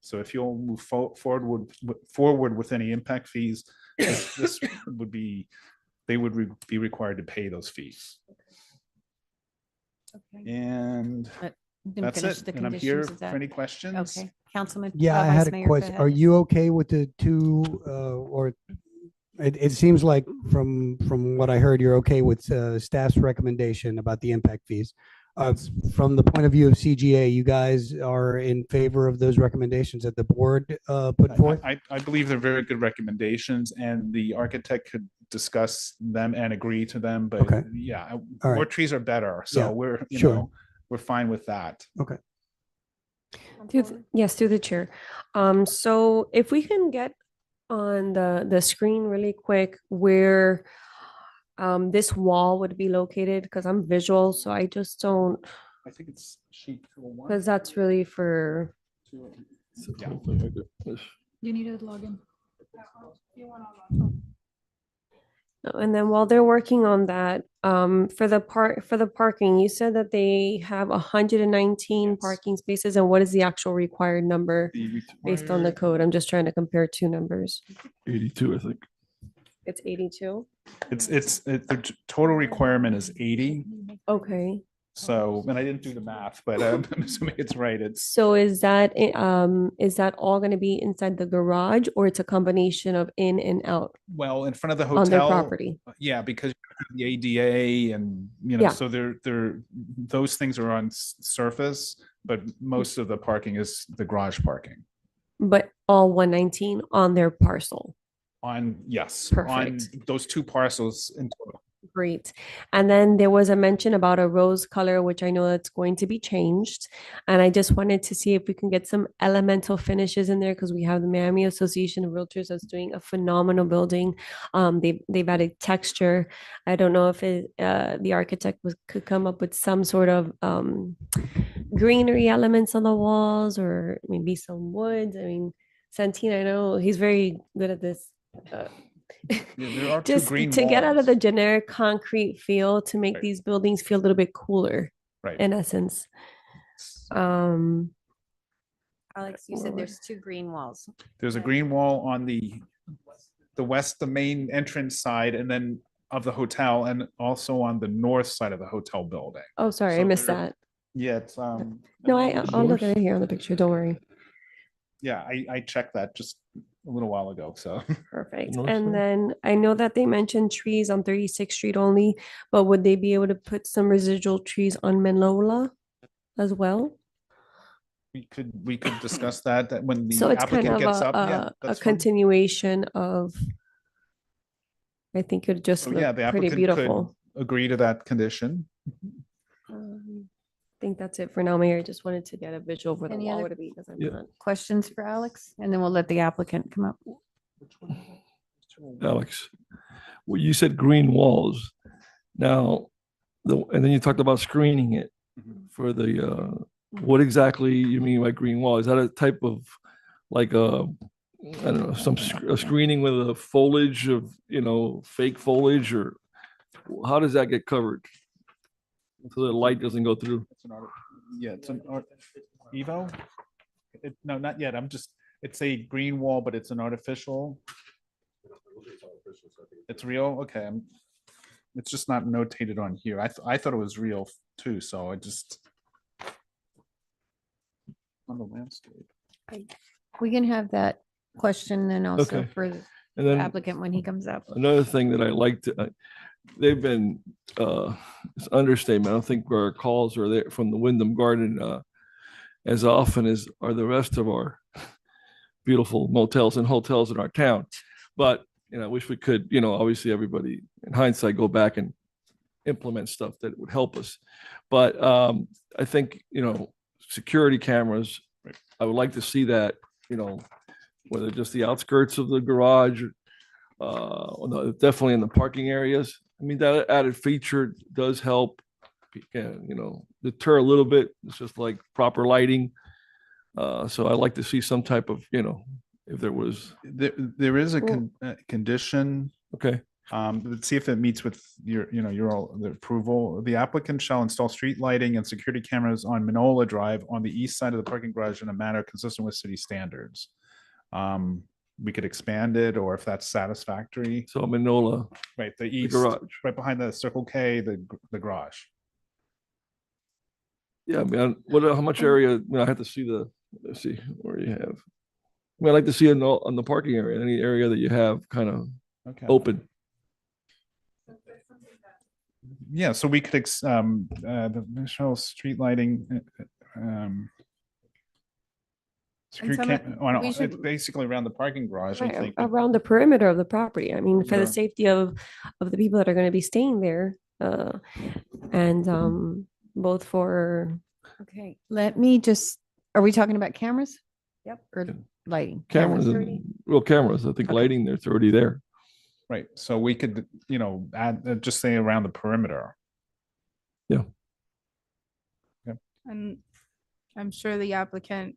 So if you'll move forward with any impact fees, this would be, they would be required to pay those fees. And that's it. And I'm here for any questions. Okay, Councilman. Yeah, I Vice had a Mayor, go question. ahead. Are you okay with the 2, or it seems like from what I heard, you're okay with staff's recommendation about the impact fees. From the point of view of CGA, you guys are in favor of those recommendations that the board put forth? I believe they're very good recommendations, and the architect could discuss them and agree to them, but Okay. yeah, All more right. trees are better. So Yeah, we're, you sure. know, we're fine with that. Okay. Yes, through the chair. So if we can get on the screen really quick where this wall would be located, because I'm visual, so I just don't, I think it's sheet 201. because that's really for, Yeah. You need to log in. and then while they're working on that, for the parking, you said that they have 119 parking spaces, and what is the actual required number based on the code? I'm just trying to compare 2 numbers. 82, I think. It's 82? The total requirement is 80. Okay. So, and I didn't do the math, but I'm assuming it's right. It's So is that all going to be inside the garage, or it's a combination of in and out? well in front of the hotel On their property. Yeah, because the ADA and you know, Yeah. so those things are on surface, but most of the parking is the garage parking. But all 119 on their parcel. Yes, Perfect. on those 2 parcels in total. Great. And then there was a mention about a rose color, which I know that's going to be changed. And I just wanted to see if we can get some elemental finishes in there, because we have the Miami Association of Realtors that's doing a phenomenal building. They've added texture. I don't know if the architect could come up with some sort of greenery elements on the walls, or maybe some woods. I mean, Santino, I know he's very good at this. There are 2 Just green to get out of walls. the generic concrete feel to make these buildings feel a little bit cooler, Right. in essence. Alex, you said there's 2 green walls. There's a green wall on the the main entrance side, and then of the hotel, and also on the north side of the hotel building. Oh, sorry, I So missed there- that. Yeah, it's No, I'll look at it here on the picture. Don't worry. yeah, I checked that just a little while ago. So Perfect. North And side. then I know that they mentioned trees on 36th Street only, but would they be able to put some residual trees on Manola as well? we could discuss that when the So it's kind applicant of gets up. Yeah, a that's fine. continuation of, I think it would just So yeah, look the pretty applicant could beautiful. agree to that condition. Um, think that's it for now, Mayor. I just wanted to get a visual for the Any wall other would be because I'm Yeah. not. Questions for Alex? And then we'll let the applicant come up. Alex, well, you said green walls. Now, and then you talked about screening it for the, what exactly you mean by green wall? Is that a type of, like I don't know, a screening with a foliage of, fake foliage, or how does that get covered? So the light doesn't go through? Yeah, it's an art, Evo? No, not yet. It's a green wall, but it's an artificial. It's real? Okay. It's just not notated on here. I thought it was real too, so I just. On the landscape. We can have that question then also Okay. for And the then applicant when he comes up. another thing that I like to, they've been, it's understatement. I don't think our calls are there from the Wyndham Garden as often as are the rest of our beautiful motels and hotels in our town. But, I wish we could, obviously everybody in hindsight go back and implement stuff that would help us. But I think, security cameras, I would like to see that, whether just the outskirts of the garage, definitely in the parking areas. I mean, that added feature does help, deter a little bit. It's just like proper lighting. So I'd like to see some type of, if there was. There is a condition. Okay. Let's see if it meets with the approval. The applicant shall install street lighting and security cameras on Manola Drive on the east side of the parking garage in a manner consistent with city standards. We could expand it, or if that's satisfactory. So Manola. Right, the east, garage. right behind the Circle K, the garage. Yeah, I mean, how much area, I have to see let's see where you have. I'd like to see it on the parking area, any area that you have kind of open. Yeah, so we could, the Michelle street lighting. we should- It's basically around the parking garage, I Right, think. around the perimeter of the property. I mean, for Yeah. the safety of the people that are going to be staying there, and both for. Okay, let me just, are we talking about cameras? Yep. Or lighting? Cameras, cameras, I think lighting, there's already there. Right, so we could, add, just say around the perimeter. Yeah. And I'm sure the applicant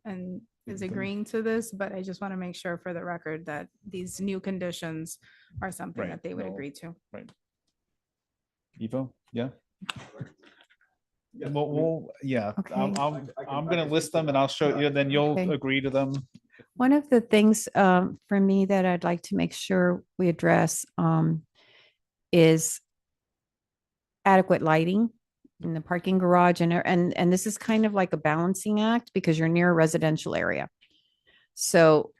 is agreeing to this, but I just want to make sure for the record that these new conditions are something Right, that they would no. agree to. Right. Evo, yeah? Well, yeah, Okay. I'm gonna list them and I'll show you, then you'll Okay. agree to them. One of the things for me that I'd like to make sure we address is adequate lighting in the parking garage, and this is kind of like a balancing act because you're near a residential area. So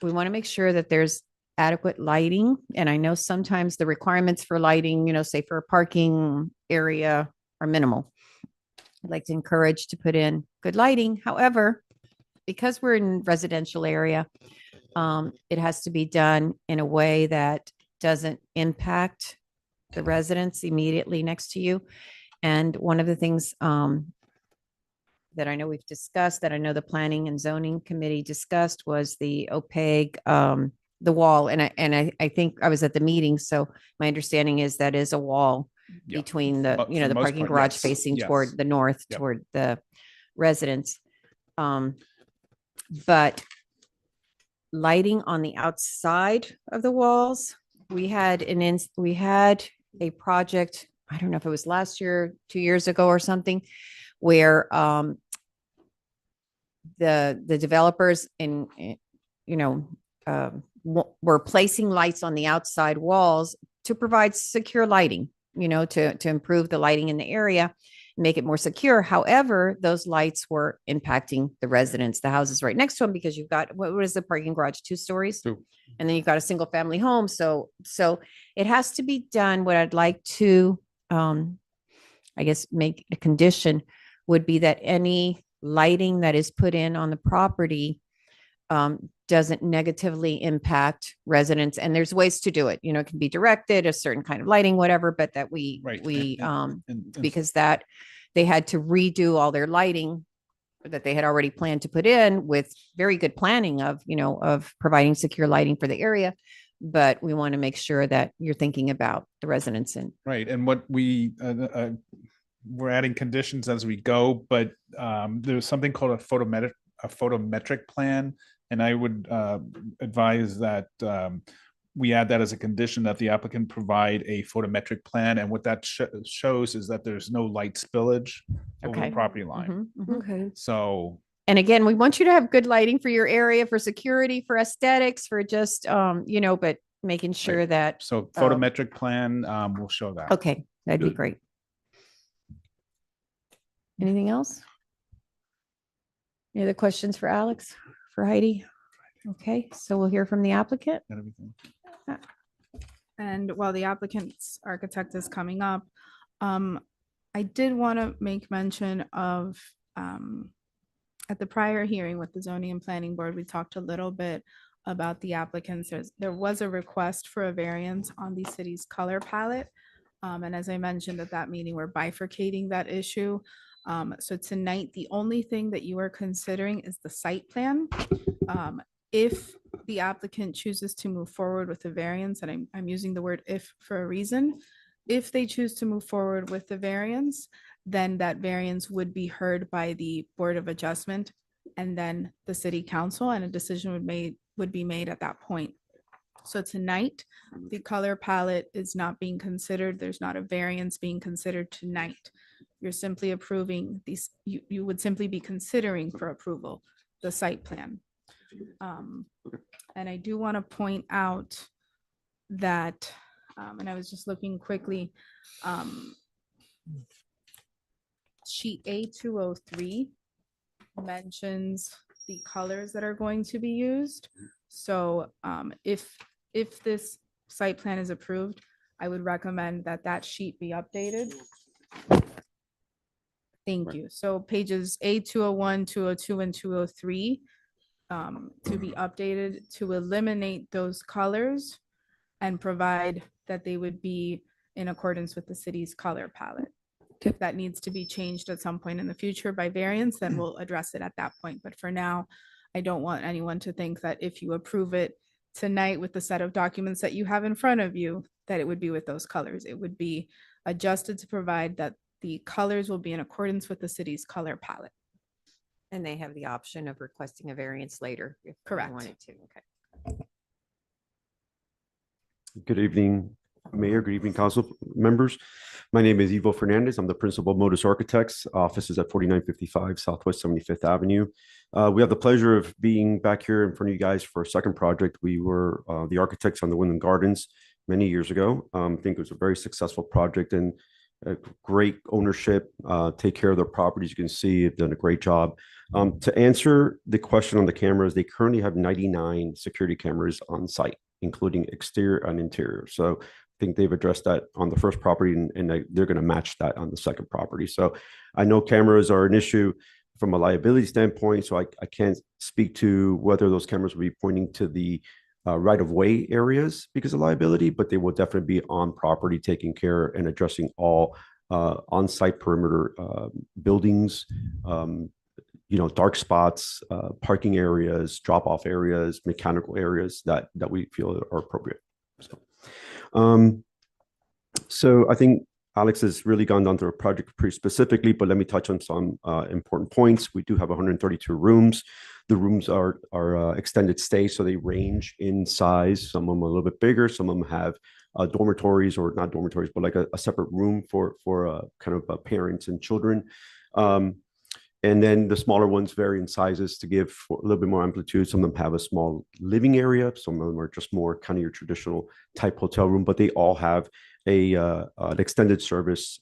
we want to make sure that there's adequate lighting. And I know sometimes the requirements for lighting, say for a parking area are minimal. I'd like to encourage to put in good lighting. However, because we're in residential area, it has to be done in a way that doesn't impact the residents immediately next to you. And one of the things that I know we've discussed, that I know the Planning and Zoning Committee discussed, was the opaque, the wall. And I think I was at the meeting, so my understanding is that is a wall Yeah. between the, But for the the most parking part, garage yes, facing yes. toward the north, Yep. toward the residents. But lighting on the outside of the walls, we had a project, I don't know if it was last year, 2 years ago or something, where the developers were placing lights on the outside walls to provide secure lighting, to improve the lighting in the area, make it more secure. However, those lights were impacting the residents, the houses right next to them, because you've got, what is the parking garage, 2 stories? 2. And then you've got a single family home. So it has to be done. What I'd like to, I guess, make a condition would be that any lighting that is put in on the property doesn't negatively impact residents. And there's ways to do it. It can be directed, a certain kind of lighting, whatever, but that Right. we And- because that they had to redo all their lighting that they had already planned to put in with very good planning of, of providing secure lighting for the area. But we want to make sure that you're thinking about the residents and Right, and what we're adding conditions as we go, but there's something called a photometric plan, and I would advise that we add that as a condition that the applicant provide a photometric plan, and what that shows is that there's no light spillage over the Okay. property line. Okay. So And again, we want you to have good lighting for your area, for security, for aesthetics, for just, but making sure that. so photometric plan will show that. Okay, that'd be Good. great. Anything else? Any other questions for Alex, for Heidi? Okay, so we'll hear from the applicant. And everything. And while the applicant's architect is coming up, I did want to make mention of, at the prior hearing with the zoning and planning board, we talked a little bit about the applicants. There was a request for a variance on the city's color palette. And as I mentioned at that meeting, we're bifurcating that issue. So tonight, the only thing that you are considering is the site plan. If the applicant chooses to move forward with the variance, and I'm using the word if for a reason, if they choose to move forward with the variance, then that variance would be heard by the Board of Adjustment and then the city council, and a decision would be made at that point. So tonight, the color palette is not being considered. There's not a variance being considered tonight. You're simply approving these, you would simply be considering for approval the site plan. And I do want to point out that, and I was just looking quickly, sheet A203 mentions the colors that are going to be used. So if this site plan is approved, I would recommend that that sheet be updated. Thank you. So pages A201, 202, and 203 to be updated to eliminate those colors and provide that they would be in accordance with the city's color palette. If that needs to be changed at some point in the future by variance, then we'll address it at that point. But for now, I don't want anyone to think that if you approve it tonight with the set of documents that you have in front of you, that it would be with those colors. It would be adjusted to provide that the colors will be in accordance with the city's color palette. And they have the option of requesting a variance later if they Correct. wanted to. Okay. Good evening, Mayor. Good evening, council members. My name is Ivo Fernandez. I'm the principal of Modus Architects. Office is at 4955 Southwest 75th Avenue. We have the pleasure of being back here in front of you guys for a second project. We were the architects on the Wyndham Gardens many years ago. I think it was a very successful project and a great ownership, take care of their properties. You can see they've done a great job. To answer the question on the cameras, they currently have 99 security cameras on site, including exterior and interior. So I think they've addressed that on the first property and they're going to match that on the second property. So I know cameras are an issue from a liability standpoint, so I can't speak to whether those cameras will be pointing to the right-of-way areas because of liability, but they will definitely be on property, taking care and addressing all on-site perimeter buildings, dark spots, parking areas, drop-off areas, mechanical areas that we feel are appropriate. So I think Alex has really gone down through a project pretty specifically, but let me touch on some important points. We do have 132 rooms. The rooms are extended stay, so they range in size. Some of them are a little bit bigger. Some of them have dormitories, or not dormitories, but like a separate room for kind of parents and children. And then the smaller ones vary in sizes to give a little bit more amplitude. Some of them have a small living area. Some of them are just more kind of your traditional type hotel room, but they all have an extended service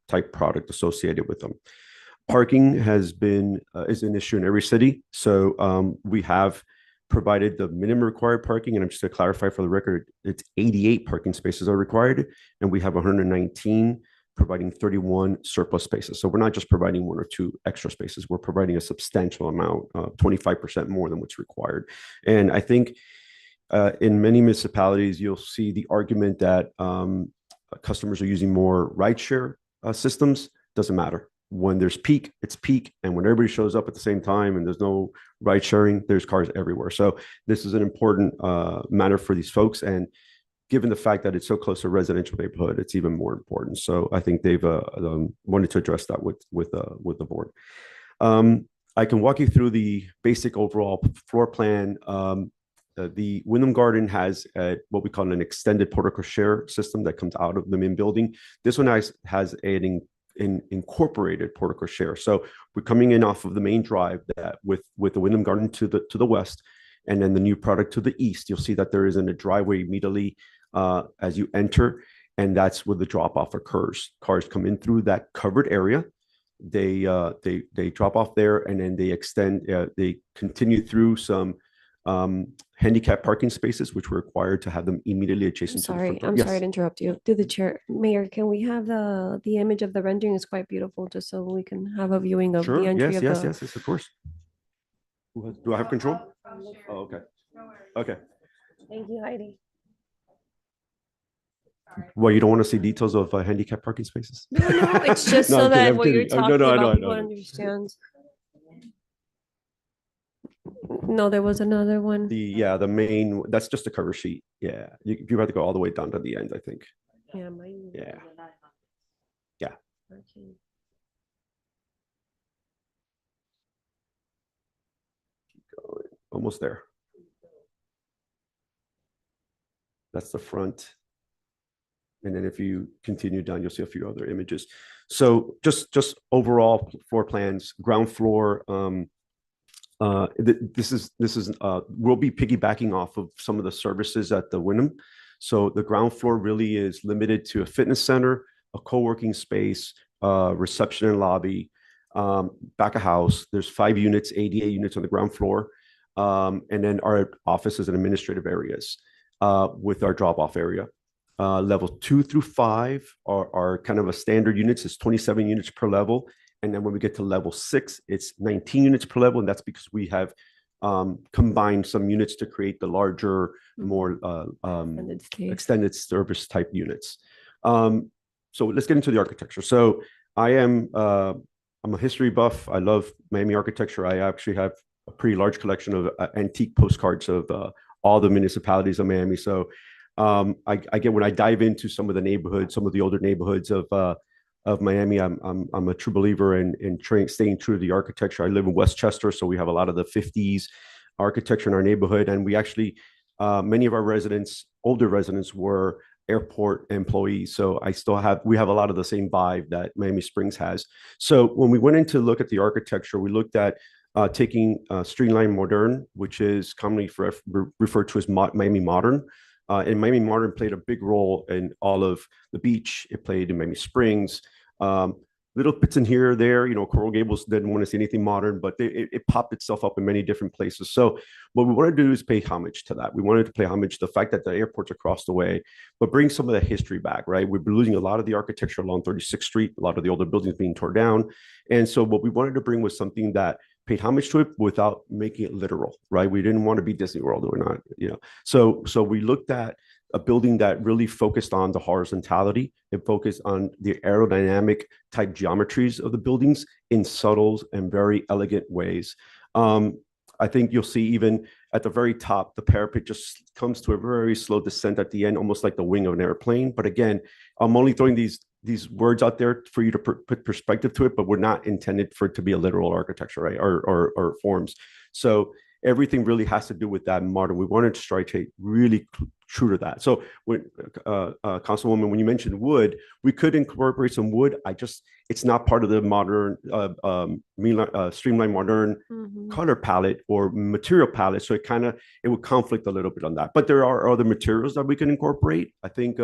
type product associated with them. Parking has been is an issue in every city. So we have provided the minimum required parking, and I'm just to clarify for the record, it's 88 parking spaces are required, and we have 119, providing 31 surplus spaces. So we're not just providing 1 or 2 extra spaces, we're providing a substantial amount, 25% more than what's required. And I think in many municipalities, you'll see the argument that customers are using more rideshare systems. Doesn't matter. when there's peak, it's peak. And when everybody shows up at the same time and there's no ride sharing, there's cars everywhere. So this is an important matter for these folks. And given the fact that it's so close to a residential neighborhood, it's even more important. So I think they've wanted to address that with the board. I can walk you through the basic overall floor plan. The Wyndham Garden has what we call an extended portico share system that comes out of the main building. This one has an incorporated portico share. So we're coming in off of the main drive that with the Wyndham Garden to the west, and then the new product to the east. You'll see that there isn't a driveway immediately as you enter, and that's where the drop off occurs. Cars come in through that covered area. They drop off there, and then they extend. They continue through some handicap parking spaces, which were required to have them immediately adjacent to the front door. I'm Yes. sorry to interrupt you. Through the chair, Mayor, can we have the image of the rendering? Is quite beautiful, just so we can have a viewing of Sure. the entry Yes, of yes, the. yes, of course. Do I have control? Oh, okay. Okay. Thank you, Heidi. Well, you don't want to see details of handicap parking spaces? No, it's just No, so I'm kidding, that I'm what you're kidding. talking No, I about, know, I people know. understand. No, there was another one. The main, that's just a cover sheet. Yeah. You have to go all the way down to the end, I think. Yeah, mine. Yeah. Yeah. Okay. Almost there. That's the front. And then if you continue down, you'll see a few other images. So just overall floor plans, ground floor. This is we'll be piggybacking off of some of the services at the Wyndham. So the ground floor really is limited to a fitness center, a co-working space, reception and lobby, back of house. There's 5 units, ADA units on the ground floor. And then our offices and administrative areas with our drop-off area. Level 2 through 5 are kind of a standard units. It's 27 units per level. And then when we get to level 6, it's 19 units per level. And that's because we have combined some units to create the larger, more extended service type units. So let's get into the architecture. So I'm a history buff. I love Miami architecture. I actually have a pretty large collection of antique postcards of all the municipalities of Miami. So I get, when I dive into some of the neighborhoods, some of the older neighborhoods of Miami, I'm a true believer in staying true to the architecture. I live in Westchester, so we have a lot of the 50s architecture in our neighborhood, and we actually many of our residents, older residents, were airport employees. So we have a lot of the same vibe that Miami Springs has. So when we went in to look at the architecture, we looked at taking Streamline Modern, which is commonly referred to as Miami Modern. And Miami Modern played a big role in all of the beach. It played in Miami Springs. Little bits in here or there, Coral Gables didn't want to see anything modern, but it popped itself up in many different places. So what we want to do is pay homage to that. We wanted to pay homage to the fact that the airport's across the way, but bring some of the history back, right? We're losing a lot of the architecture along 36th Street, a lot of the older buildings being torn down. And so what we wanted to bring was something that paid homage to it without making it literal, right? We didn't want to be Disney World or not, So we looked at a building that really focused on the horizontality. It focused on the aerodynamic type geometries of the buildings in subtle and very elegant ways. I think you'll see even at the very top, the parapet just comes to a very slow descent at the end, almost like the wing of an airplane. But again, I'm only throwing these words out there for you to put perspective to it, but we're not intended for it to be a literal architecture, right? Or forms. So everything really has to do with that modern. We wanted to try to really true to that. So when Councilwoman, when you mentioned wood, we could incorporate some wood. It's not part of the modern Streamline Modern color palette or material palette. So it would conflict a little bit on that. But there are other materials that we can incorporate. I think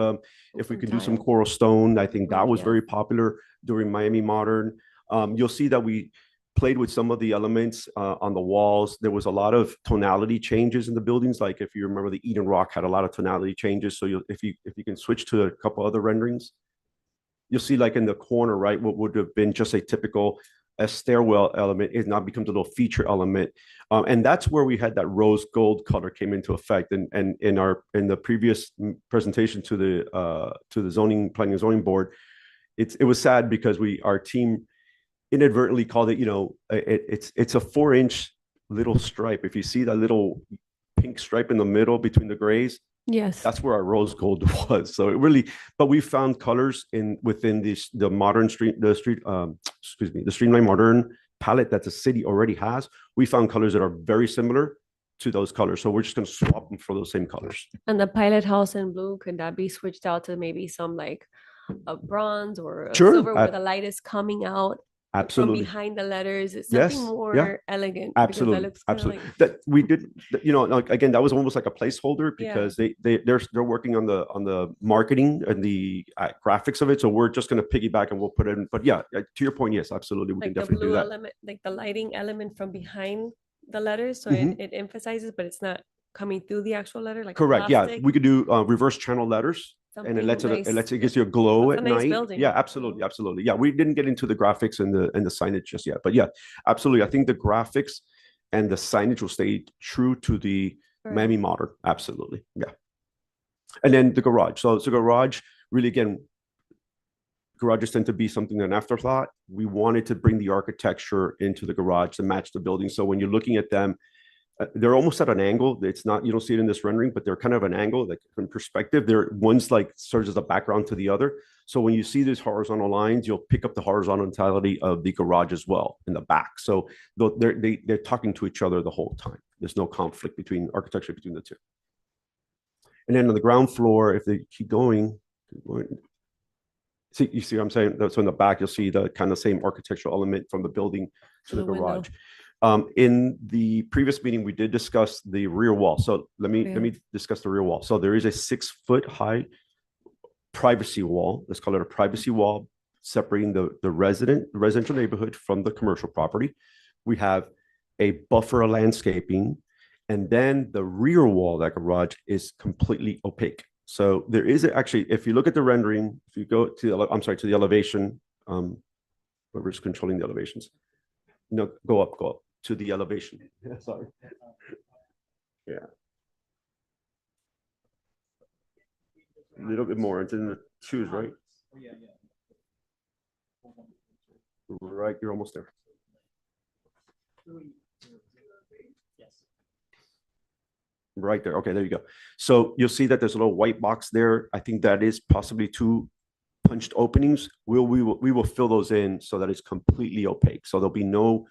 if we could do some coral stone, I think that was very popular during Miami Modern. You'll see that we played with some of the elements on the walls. There was a lot of tonality changes in the buildings. Like if you remember, the Eden Rock had a lot of tonality changes. So if you can switch to a couple other renderings, you'll see like in the corner, right, what would have been just a typical stairwell element is now becomes a little feature element. And that's where we had that rose gold color came into effect. And in the previous presentation to the zoning, planning and zoning board, it was sad because our team inadvertently called it, it's a 4-inch little stripe. If you see that little pink stripe in the middle between the grays, Yes. that's where our rose gold was. So it really, but we found colors within the modern the Streamline Modern palette that the city already has. We found colors that are very similar to those colors. So we're just going to swap them for those same colors. And the pilot house in blue, could that be switched out to maybe some like a bronze or a Sure, silver where the light is coming out absolutely. from behind the letters? It's something Yes, more yeah. elegant. Because that Absolutely, looks kinda absolutely. like- That we did, like, again, that was almost like a placeholder Yeah. because they're working on the marketing and the graphics of it. So we're just going to piggyback and we'll put it in. But yeah, to your point, yes, absolutely, we like can the definitely do blue that. element, like the lighting element from behind the letters, so Mhm. it emphasizes, but it's not coming through the actual letter, like Correct. Yeah, plastic. we could do reverse channel letters. And it Something lets nice. it gives you a glow That's at a nice night. building. Yeah, absolutely, absolutely. Yeah, we didn't get into the graphics and the signage just yet, but yeah, absolutely. I think the graphics and the signage will stay true to the Miami Modern. Absolutely, yeah. And then the garage. So garage really, again, garages tend to be something an afterthought. We wanted to bring the architecture into the garage to match the building. So when you're looking at them, they're almost at an angle. It's not, you don't see it in this rendering, but they're kind of an angle, like in perspective. They're one's like serves as a background to the other. So when you see these horizontal lines, you'll pick up the horizontality of the garage as well in the back. So they're talking to each other the whole time. There's no conflict between architecture between the two. And then on the ground floor, if they keep going, see, you see what I'm saying? So in the back, you'll see the kind of same architectural element from the building to the garage. In the previous meeting, we did discuss the rear wall. So let me discuss the rear wall. So there is a 6-foot high privacy wall. Let's call it a privacy wall separating the residential neighborhood from the commercial property. We have a buffer landscaping, and then the rear wall of that garage is completely opaque. So there is actually, if you look at the rendering, if you go to the elevation, whoever's controlling the elevations. No, go up to the elevation. Yeah, sorry. Yeah. A little bit more. It's in the shoes, right? Right, you're almost there. Right there. Okay, there you go. So you'll see that there's a little white box there. I think that is possibly 2 punched openings. We will fill those in so that it's completely opaque. So there'll be no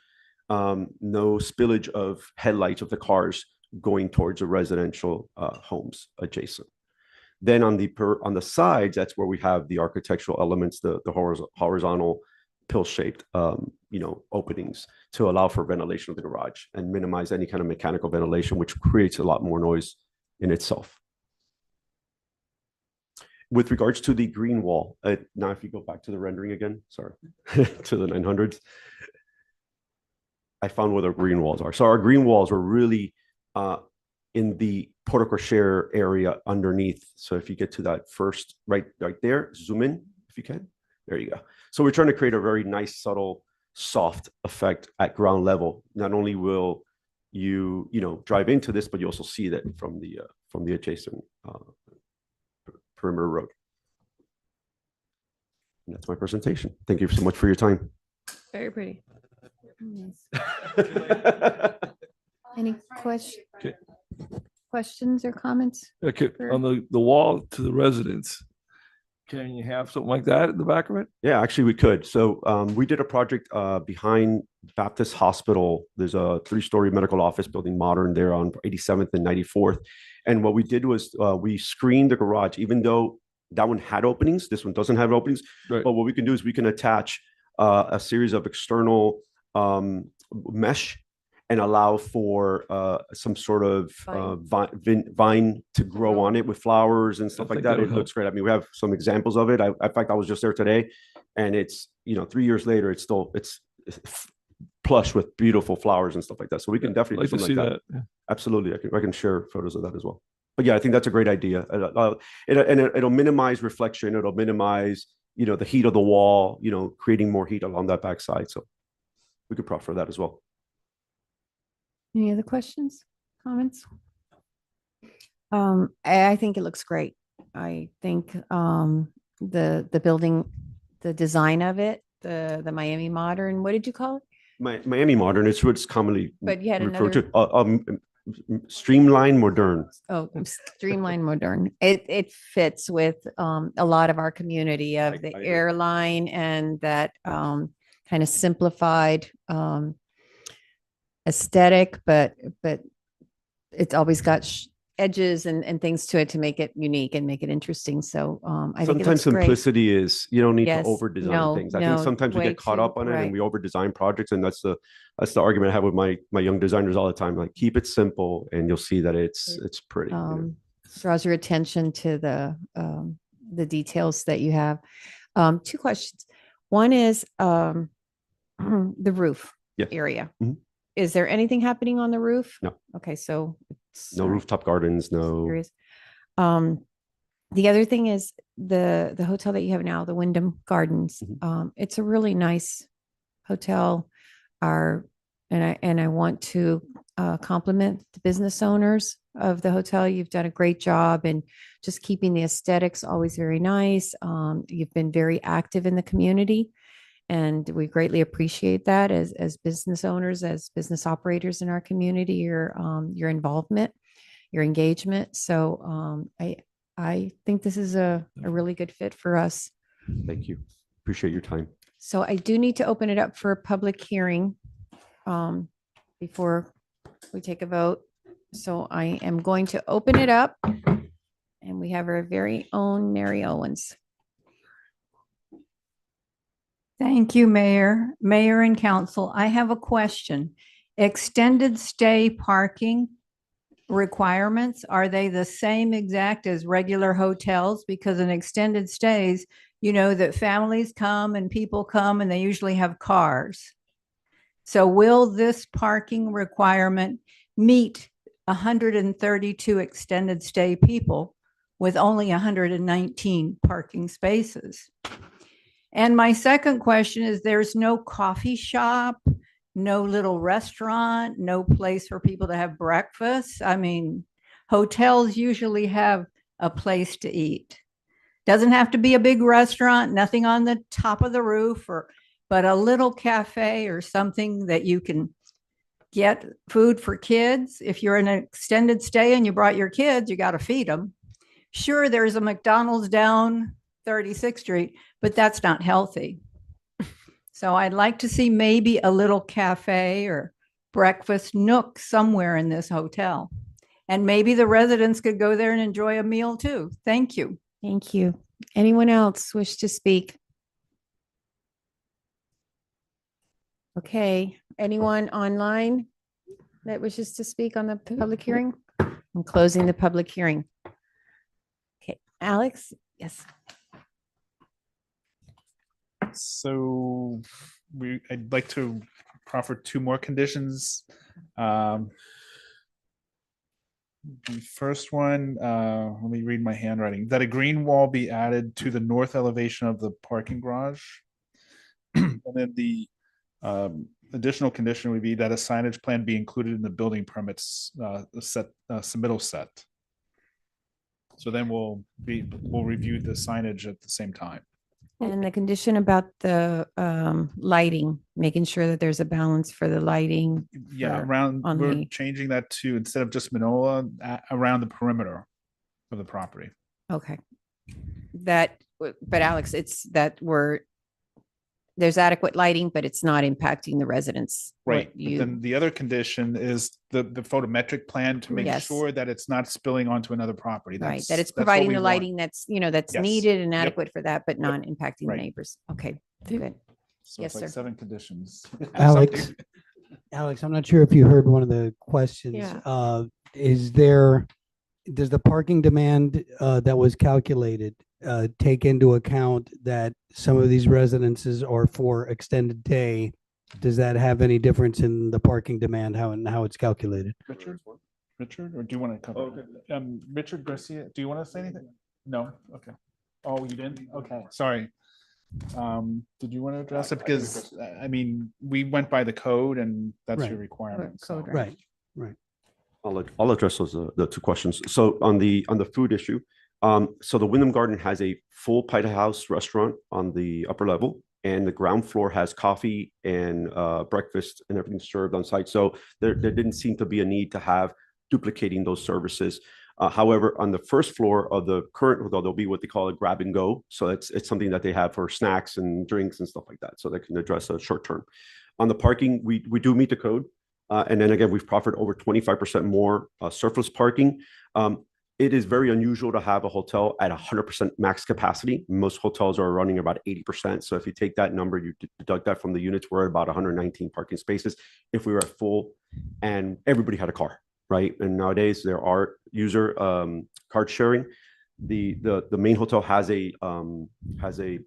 spillage of headlights of the cars going towards the residential homes adjacent. Then on the sides, that's where we have the architectural elements, the horizontal pill-shaped openings to allow for ventilation of the garage and minimize any kind of mechanical ventilation, which creates a lot more noise in itself. With regards to the green wall, now if you go back to the rendering again, sorry, to the 900s, I found where the green walls are. So our green walls were really in the porte cochere area underneath. So if you get to that first, right there, zoom in if you can. There you go. So we're trying to create a very nice, subtle, soft effect at ground level. Not only will you drive into this, but you also see that from the adjacent perimeter road. And that's my presentation. Thank you so much for your time. Very pretty. Any questions or comments? Okay, on the wall to the residence, can you have something like that in the back of it? Yeah, actually we could. So we did a project behind Baptist Hospital. There's a 3-story medical office building modern there on 87th and 94th. And what we did was we screened the garage, even though that one had openings, this one doesn't have openings. Right. But what we can do is we can attach a series of external mesh and allow for some sort of vine to grow on it with flowers and stuff like that. It looks great. I mean, we have some examples of it. In fact, I was just there today, and it's 3 years later, it's plush with beautiful flowers and stuff like that. So we can definitely do something like that. Yeah. Absolutely, I can share photos of that as well. But yeah, I think that's a great idea. It'll minimize reflection. It'll minimize the heat of the wall. Creating more heat along that backside. So we could proffer that as well. Any other questions, comments? I think it looks great. I think the building, the design of it the Miami Modern, what did you call it? Miami Modern is what's commonly But you had referred to. another- Streamline Modern. Oh, Streamline Modern. It fits with a lot of our community of the I agree. airline and that kind of simplified aesthetic, but it's always got edges and things to it to make it unique and make it interesting. So I think it Sometimes looks great. simplicity is, you don't need Yes, to over design no, things. I think no, sometimes we way get caught too- up on it right. and we over design projects. And that's the argument I have with my young designers all the time. Like, keep it simple and you'll see that it's pretty. you know. Draws your attention to the details that you have. Two questions. One is the roof Yes. area. Mhm. Is there anything happening on the roof? No. Okay, so it's No rooftop gardens, no. curious. The other thing is the hotel that you have now, the Wyndham Gardens. It's a really nice hotel. And I want to compliment the business owners of the hotel. You've done a great job and just keeping the aesthetics always very nice. You've been very active in the community, and we greatly appreciate that as business owners, as business operators in our community, your involvement, your engagement. So I think this is a really good fit for us. Thank you. Appreciate your time. So I do need to open it up for a public hearing before we take a vote. So I am going to open it up, and we have our very own Mary Owens. Thank you, Mayor and Council. I have a question. Extended stay parking requirements, are they the same exact as regular hotels? Because in extended stays, you know that families come and people come and they usually have cars. So will this parking requirement meet 132 extended stay people with only 119 parking spaces? And my second question is, there's no coffee shop, no little restaurant, no place for people to have breakfast. I mean, hotels usually have a place to eat. Doesn't have to be a big restaurant, nothing on the top of the roof, but a little cafe or something that you can get food for kids. If you're in an extended stay and you brought your kids, you got to feed them. Sure, there's a McDonald's down 36th Street, but that's not healthy. So I'd like to see maybe a little cafe or breakfast nook somewhere in this hotel. And maybe the residents could go there and enjoy a meal too. Thank you. Thank you. Anyone else wish to speak? Okay, anyone online that wishes to speak on the public hearing? I'm closing the public hearing. Okay, Alex? Yes. So I'd like to proffer two more conditions. The first one, let me read my handwriting, that a green wall be added to the north elevation of the parking garage. And then the additional condition would be that a signage plan be included in the building permits submittal set. So then we'll review the signage at the same time. And the condition about the lighting, making sure that there's a balance for the lighting. Yeah, for- around, on we're the- changing that to, instead of just Manola, around the perimeter of the property. Okay. But Alex, it's that there's adequate lighting, but it's not impacting the residents. what Right. But You, then the other condition is the photometric plan to make Yes. sure that it's not spilling onto another property. right, That's- that it's that's what providing we the want. lighting that's Yes. needed and Yep. adequate for that, but not impacting the Right. neighbors. Okay, good. So Yes, it's like sir. 7 conditions. Alex, I'm not sure if you heard one of the questions. Yeah. Does the parking demand that was calculated take into account that some of these residences are for extended day? Does that have any difference in the parking demand, how it's calculated? Richard, or do you want to cover? Richard Garcia, do you want to say anything? No? Okay. Oh, you didn't? Okay, sorry. Did you want to address it? Because, I mean, we went by the code and that's your Right. requirement. so- Right. I'll address those the two questions. So on the food issue, so the Wyndham Garden has a full Pita House restaurant on the upper level, and the ground floor has coffee and breakfast and everything served on site. So there didn't seem to be a need to have duplicating those services. However, on the first floor of the current hotel, there'll be what they call a grab and go. So it's something that they have for snacks and drinks and stuff like that. So they can address a short term. On the parking, we do meet the code. And then again, we've proffered over 25% more surface parking. It is very unusual to have a hotel at 100% max capacity. Most hotels are running about 80%. So if you take that number, you deduct that from the units, we're at about 119 parking spaces. If we were at full and everybody had a car, right? And nowadays there are user card sharing. The main hotel has a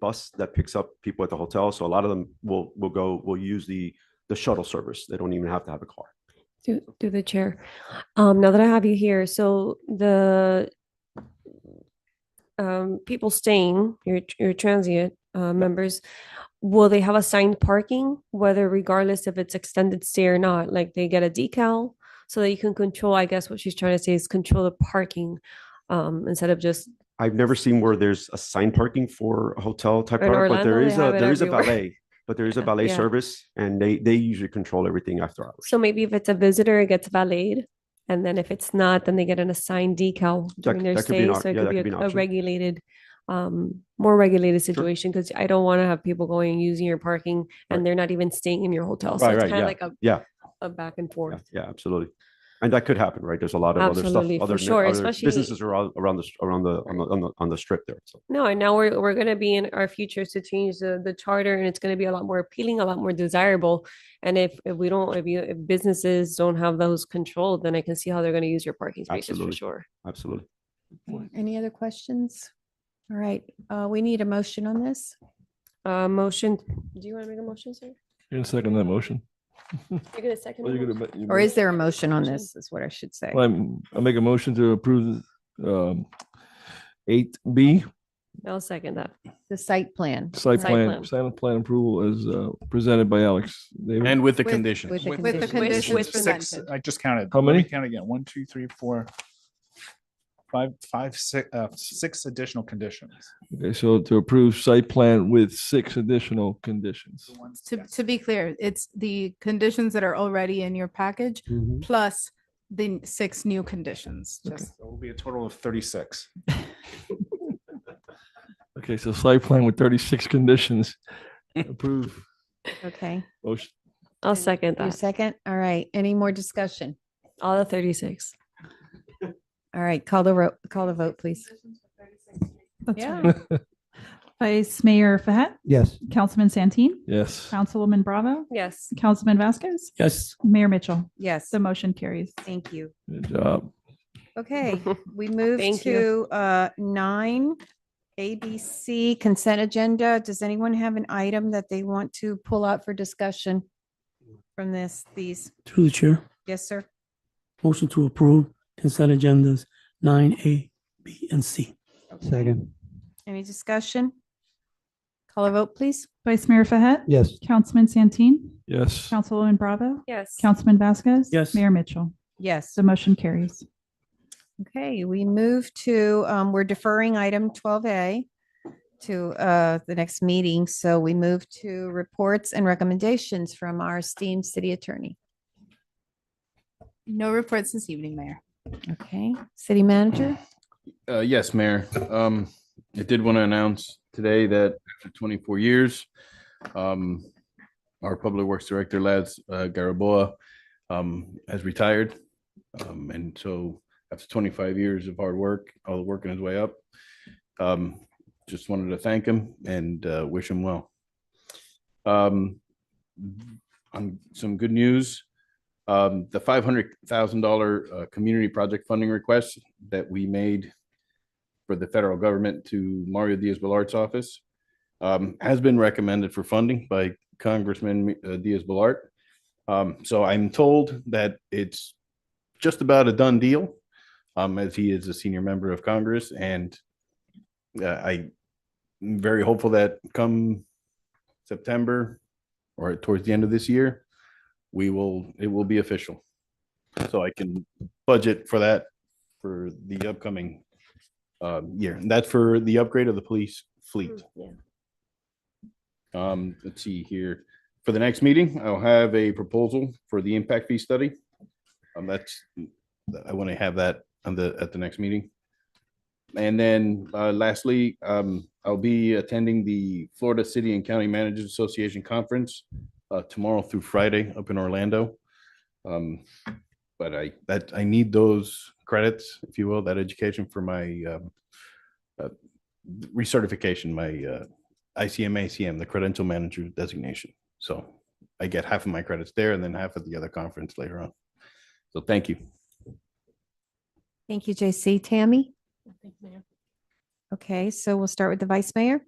bus that picks up people at the hotel. So a lot of them will use the shuttle service. They don't even have to have a car. Through the chair. Now that I have you here, so the people staying, your transient members, will they have assigned parking, whether regardless if it's extended stay or not? Like they get a decal so that you can control, I guess what she's trying to say is control the parking instead of just. I've never seen where there's assigned parking for a hotel type In product, but there Orlando, is they a have it everywhere. valet. But there is a valet Yeah. service, and they usually control everything after hours. So maybe if it's a visitor, it gets valeted. And then if it's not, then they get an assigned decal during their that could be an stay. op- So it yeah, could that be could be an a option. regulated, more regulated situation because I don't want to have people going and using your parking and they're not even staying in your hotel. So Right, it's right, kind yeah, of like yeah, a back and forth. yeah, absolutely. And that could happen, right? There's a lot of other Absolutely, stuff, for sure, other especially- businesses around on the strip there. So. No, and now we're going to be in our futures to change the charter and it's going to be a lot more appealing, a lot more desirable. And if businesses don't have those controlled, then I can see how they're going to use your parking spaces Absolutely. for sure. Absolutely. Any other questions? All right, we need a motion on this. Motion. Do you want to make a motion, sir? You're gonna second that motion? You're going to second Well, the you're motion? gonna Or is there a motion on this, is what I should say. I make a motion to approve 8B, I'll second that. The site plan. site plan approval as presented by Alex. David? And with the With- conditions. with the With the conditions. conditions with presented. Six, I just counted. How Let me many? Count again. 1, 2, 3, 4, 6 additional conditions. Okay, so to approve site plan with 6 additional conditions. To be clear, it's the conditions that are already in your package plus the 6 new conditions. Just So it will be a total of 36. Okay, so site plan with 36 conditions. Approve. Okay. Motion. I'll second You that. second? All right, any more discussion? All the 36. All right, call the vote, please. That's Yeah. right. Vice Mayor Fahet, Yes. Councilman Santeen, Yes. Councilwoman Bravo, Yes. Councilman Vasquez, Yes. Mayor Mitchell. Yes, The motion carries. thank you. Good job. Okay, we move Thank you. to 9, ABC consent agenda. Does anyone have an item that they want to pull out for discussion from these? Through the chair, Yes, sir. motion to approve consent agendas 9A, B, and C. Second. Any discussion? Call a vote, please. Vice Mayor Fahet. Yes. Councilman Santeen, Yes. Councilwoman Bravo, Yes. Councilman Vasquez. Yes. Mayor Mitchell. Yes. The motion carries. Okay, we move to, we're deferring item 12A to the next meeting. So we move to reports and recommendations from our esteemed city attorney. no reports this evening, Mayor. Okay, city manager? Yes, Mayor. I did want to announce today that after 24 years, our Public Works Director, Laz Garaboa, has retired. And so after 25 years of hard work, all working his way up, just wanted to thank him and wish him well. On some good news, the $500,000 community project funding request that we made for the federal government to Mario Diaz-Balart's office has been recommended for funding by Congressman Diaz-Balart. So I'm told that it's just about a done deal, as he is a senior member of Congress, and I'm very hopeful that come September or towards the end of this year, it will be official. So I can budget for that for the upcoming year. And that's for the upgrade of the police fleet. Let's see here. For the next meeting, I'll have a proposal for the impact fee study. I want to have that at the next meeting. And then lastly, I'll be attending the Florida City and County Managers Association Conference tomorrow through Friday up in Orlando. But I need those credits, if you will, that education for my recertification, my ICM-ACM, the Credential Manager Designation. So I get half of my credits there and then half at the other conference later on. So thank you. Thank you, JC. Tammy? Okay, so we'll start with the Vice Mayor.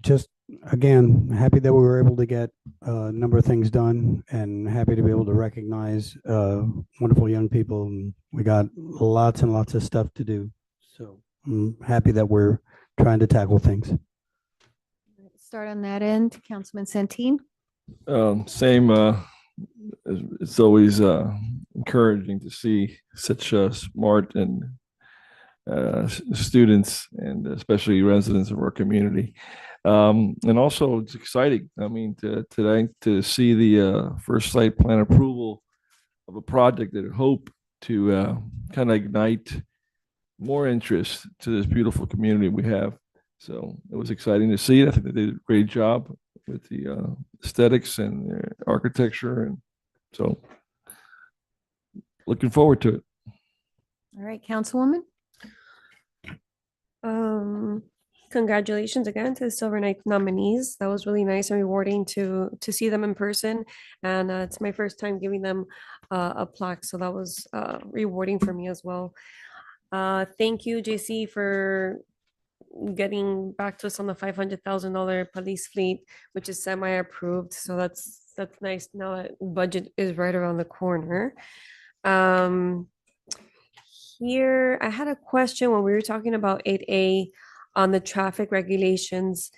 Just again, happy that we were able to get a number of things done and happy to be able to recognize wonderful young people. And we got lots and lots of stuff to do. So I'm happy that we're trying to tackle things. Start on that end, Councilman Santeen. Same, it's always encouraging to see such smart and students and especially residents of our community. And also it's exciting. I mean, today to see the first site plan approval of a project that I hope to kind of ignite more interest to this beautiful community we have. So it was exciting to see it. I think they did a great job with the aesthetics and the architecture. And so looking forward to it. All right, Councilwoman. Congratulations again to the Silver Knight nominees. That was really nice and rewarding to see them in person. And it's my first time giving them a plaque. So that was rewarding for me as well. Thank you, JC, for getting back to us on the $500,000 police fleet, which is semi-approved. So that's nice now that budget is right around the corner. Here, I had a question when we were talking about 8A on the traffic regulations.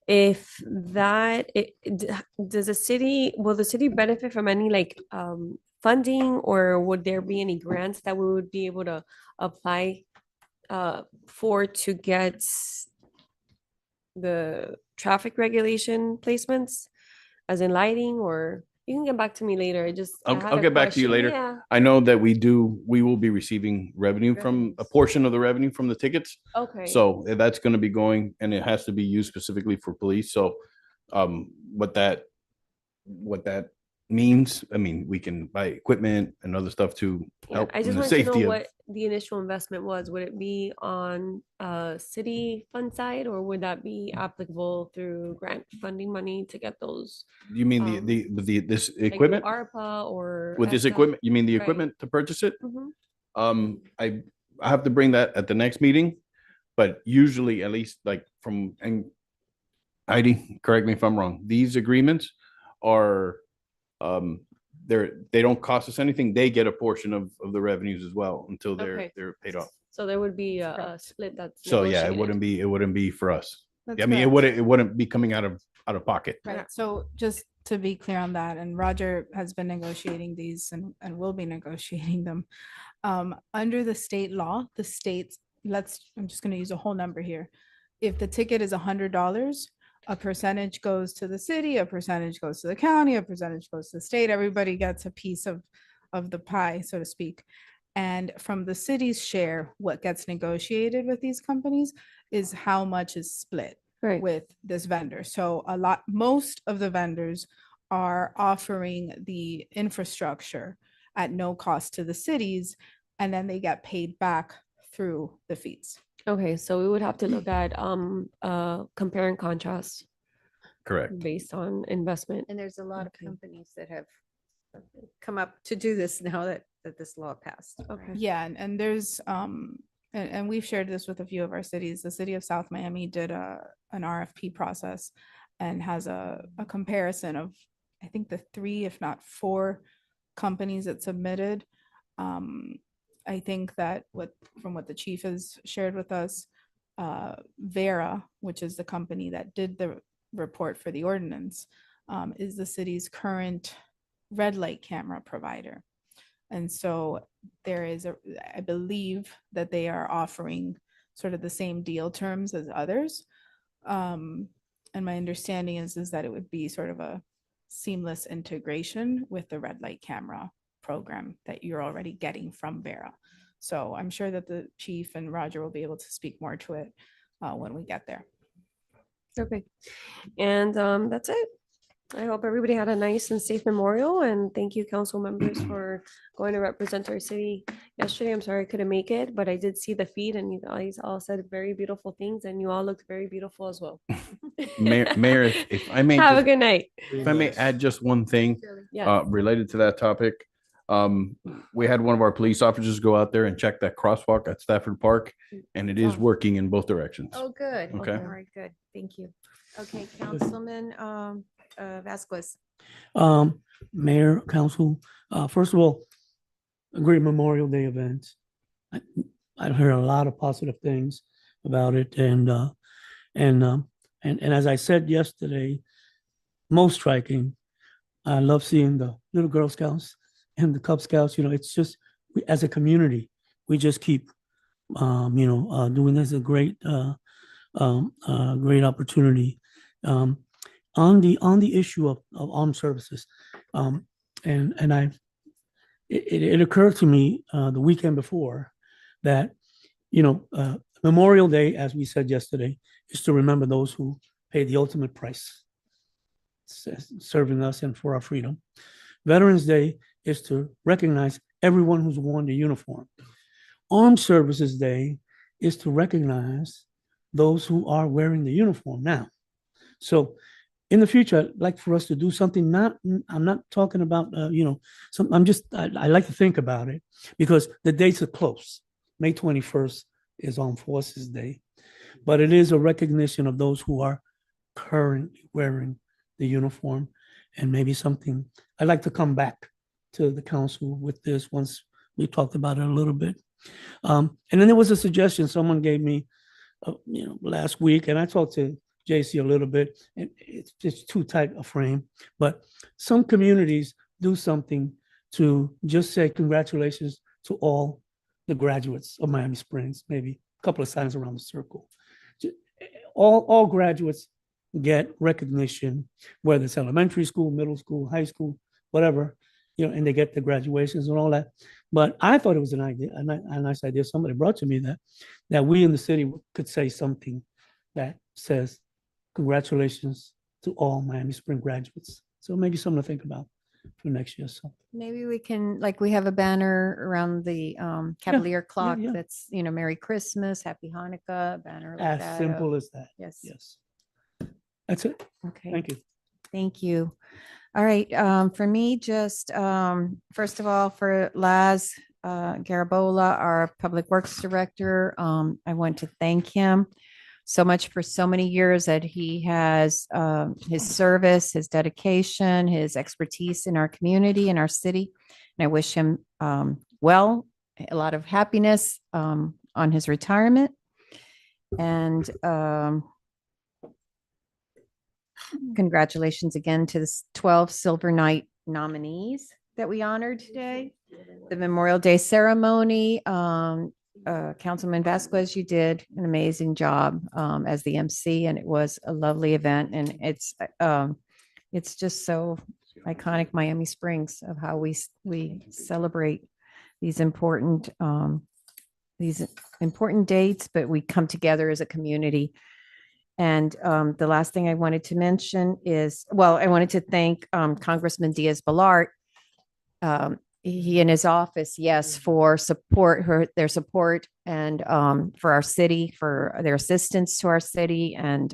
If that, does the city, will the city benefit from any like funding, or would there be any grants that we would be able to apply for to get the traffic regulation placements, as in lighting? Or you can get back to me later. I'll get back to you later. Yeah. I know that we will be receiving revenue from a portion of the revenue from the tickets. Okay. So that's going to be going, and it has to be used specifically for police. So what that means, I mean, we can buy equipment and other stuff to help I in just the wanted to know safety of. what the initial investment was. Would it be on city fund side, or would that be applicable through grant funding money to get those? You mean this like equipment? ARPA or With this ESSA? equipment, you mean the Right. equipment to purchase it? Mhm. I have to bring that at the next meeting, but usually, at least like from, and Heidi, correct me if I'm wrong, these agreements are, they don't cost us anything. They get a portion of the revenues as well until Okay. they're paid off. So there would be a split that's So yeah, it negotiated. wouldn't be for us. That's I mean, correct. it wouldn't be coming out of pocket. Right, so just to be clear on that, and Roger has been negotiating these and will be negotiating them. Under the state law, the states, I'm just gonna use a whole number here. If the ticket is $100, a percentage goes to the city, a percentage goes to the county, a percentage goes to the state. Everybody gets a piece of the pie, so to speak. And from the city's share, what gets negotiated with these companies is how much is split with this vendor. So most of the vendors are offering the infrastructure at no cost to the cities, and then they get paid back through the fees. Okay, so we would have to look at compare and contrast Correct. based on investment. And there's a lot of companies that have come up to do this now that this law passed. Okay. Yeah, and there's and we've shared this with a few of our cities. The city of South Miami did an RFP process and has a comparison of, I think, the 3, if not 4 companies that submitted. I think that from what the chief has shared with us, Vera, which is the company that did the report for the ordinance, is the city's current red light camera provider. And so I believe that they are offering sort of the same deal terms as others. And my understanding is that it would be sort of a seamless integration with the red light camera program that you're already getting from Vera. So I'm sure that the chief and Roger will be able to speak more to it when we get there. Okay. And that's it. I hope everybody had a nice and safe memorial, and thank you, council members, for going to represent our city yesterday. I'm sorry I couldn't make it, but I did see the feed, and you guys all said very beautiful things, and you all looked very beautiful as well. Mayor, if I may. Have a just- good night. If I may add just one thing, Yes. related to that topic. We had one of our police officers go out there and check that crosswalk at Stafford Park, and it is working in both directions. Oh, good. Okay. All right, good. Thank you. Okay, Councilman Vasquez. Mayor, council, first of all, a great Memorial Day event. I've heard a lot of positive things about it, and as I said yesterday, most striking, I love seeing the little Girl Scouts and the Cub Scouts. You know, it's just as a community, we just keep doing this. A great great opportunity. On the issue of armed services, it occurred to me the weekend before that Memorial Day, as we said yesterday, is to remember those who paid the ultimate price, serving us and for our freedom. Veterans Day is to recognize everyone who's worn the uniform. Armed Services Day is to recognize those who are wearing the uniform now. So in the future, I'd like for us to do something, I'm not talking about, I like to think about it because the dates are close. May 21st is Armed Forces Day, but it is a recognition of those who are currently wearing the uniform, and maybe something, I'd like to come back to the council with this once we talked about it a little bit. And then there was a suggestion someone gave me, last week, and I talked to JC a little bit, and it's just too tight a frame, but some communities do something to just say congratulations to all the graduates of Miami Springs, maybe a couple of signs around the circle. All graduates get recognition, whether it's elementary school, middle school, high school, whatever, and they get the graduations and all that. But I thought it was an idea, a nice idea. Somebody brought to me that we in the city could say something that says, congratulations to all Miami Spring graduates. So maybe something to think about for next year. So Maybe we can, like, we have a banner around the Cavalier clock yeah. that's, Merry Christmas, Happy Hanukkah, a banner like as that. simple as that. Yes. Yes. That's it. Okay. Thank you. Thank you. All right. For me, just first of all, for Laz Garabola, our Public Works Director, I want to thank him so much for so many years that he has, his service, his dedication, his expertise in our community, in our city. And I wish him well, a lot of happiness on his retirement. And congratulations again to the 12 Silver Knight nominees that we honored today. The Memorial Day ceremony, Councilman Vasquez, you did an amazing job as the MC, and it was a lovely event. And it's just so iconic, Miami Springs, of how we celebrate these important dates, but we come together as a community. And the last thing I wanted to mention is, I wanted to thank Congressman Diaz-Balart. He and his office, yes, for their support, and for our city, for their assistance to our city. And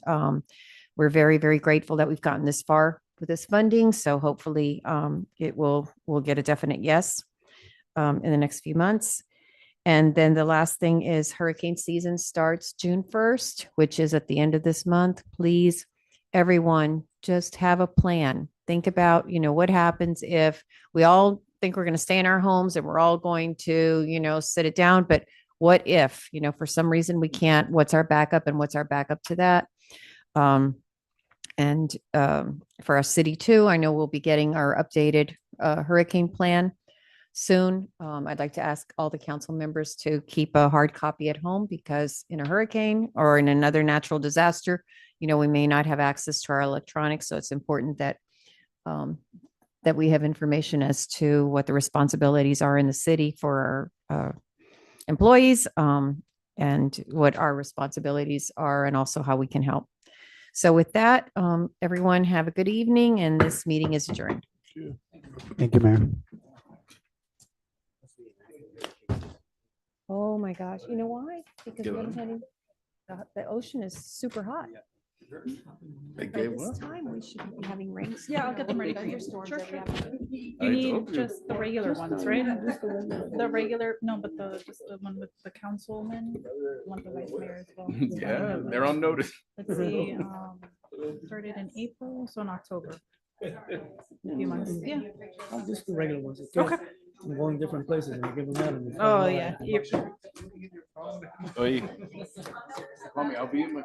we're very, very grateful that we've gotten this far with this funding. So hopefully we'll get a definite yes in the next few months. And then the last thing is hurricane season starts June 1st, which is at the end of this month. Please, everyone, just have a plan. Think about, what happens if we all think we're going to stay in our homes and we're all going to, sit it down. But what if, for some reason we can't, what's our backup, and what's our backup to that? And for our city too, I know we'll be getting our updated hurricane plan soon. I'd like to ask all the council members to keep a hard copy at home, because in a hurricane or in another natural disaster, we may not have access to our electronics, so it's important that that we have information as to what the responsibilities are in the city for our employees, and what our responsibilities are, and also how we can help. So with that, everyone have a good evening, and this meeting is adjourned. Thank you, Mayor. Oh my gosh, you know why? Because we haven't had any, the ocean is super hot. They By gave this up. time, we should be having rains. Yeah, I'll get them ready for you. Sure, sure. You need just the regular ones, right? The regular, no, but just the one with the councilman, one with the vice mayor as well. Yeah, they're on notice. Let's see, started in April, so in October. A few months, yeah. I'll just the regular ones. Okay. I'm going different places and I give them out. and they Oh, find out. yeah. Oye. Call me, I'll be in my.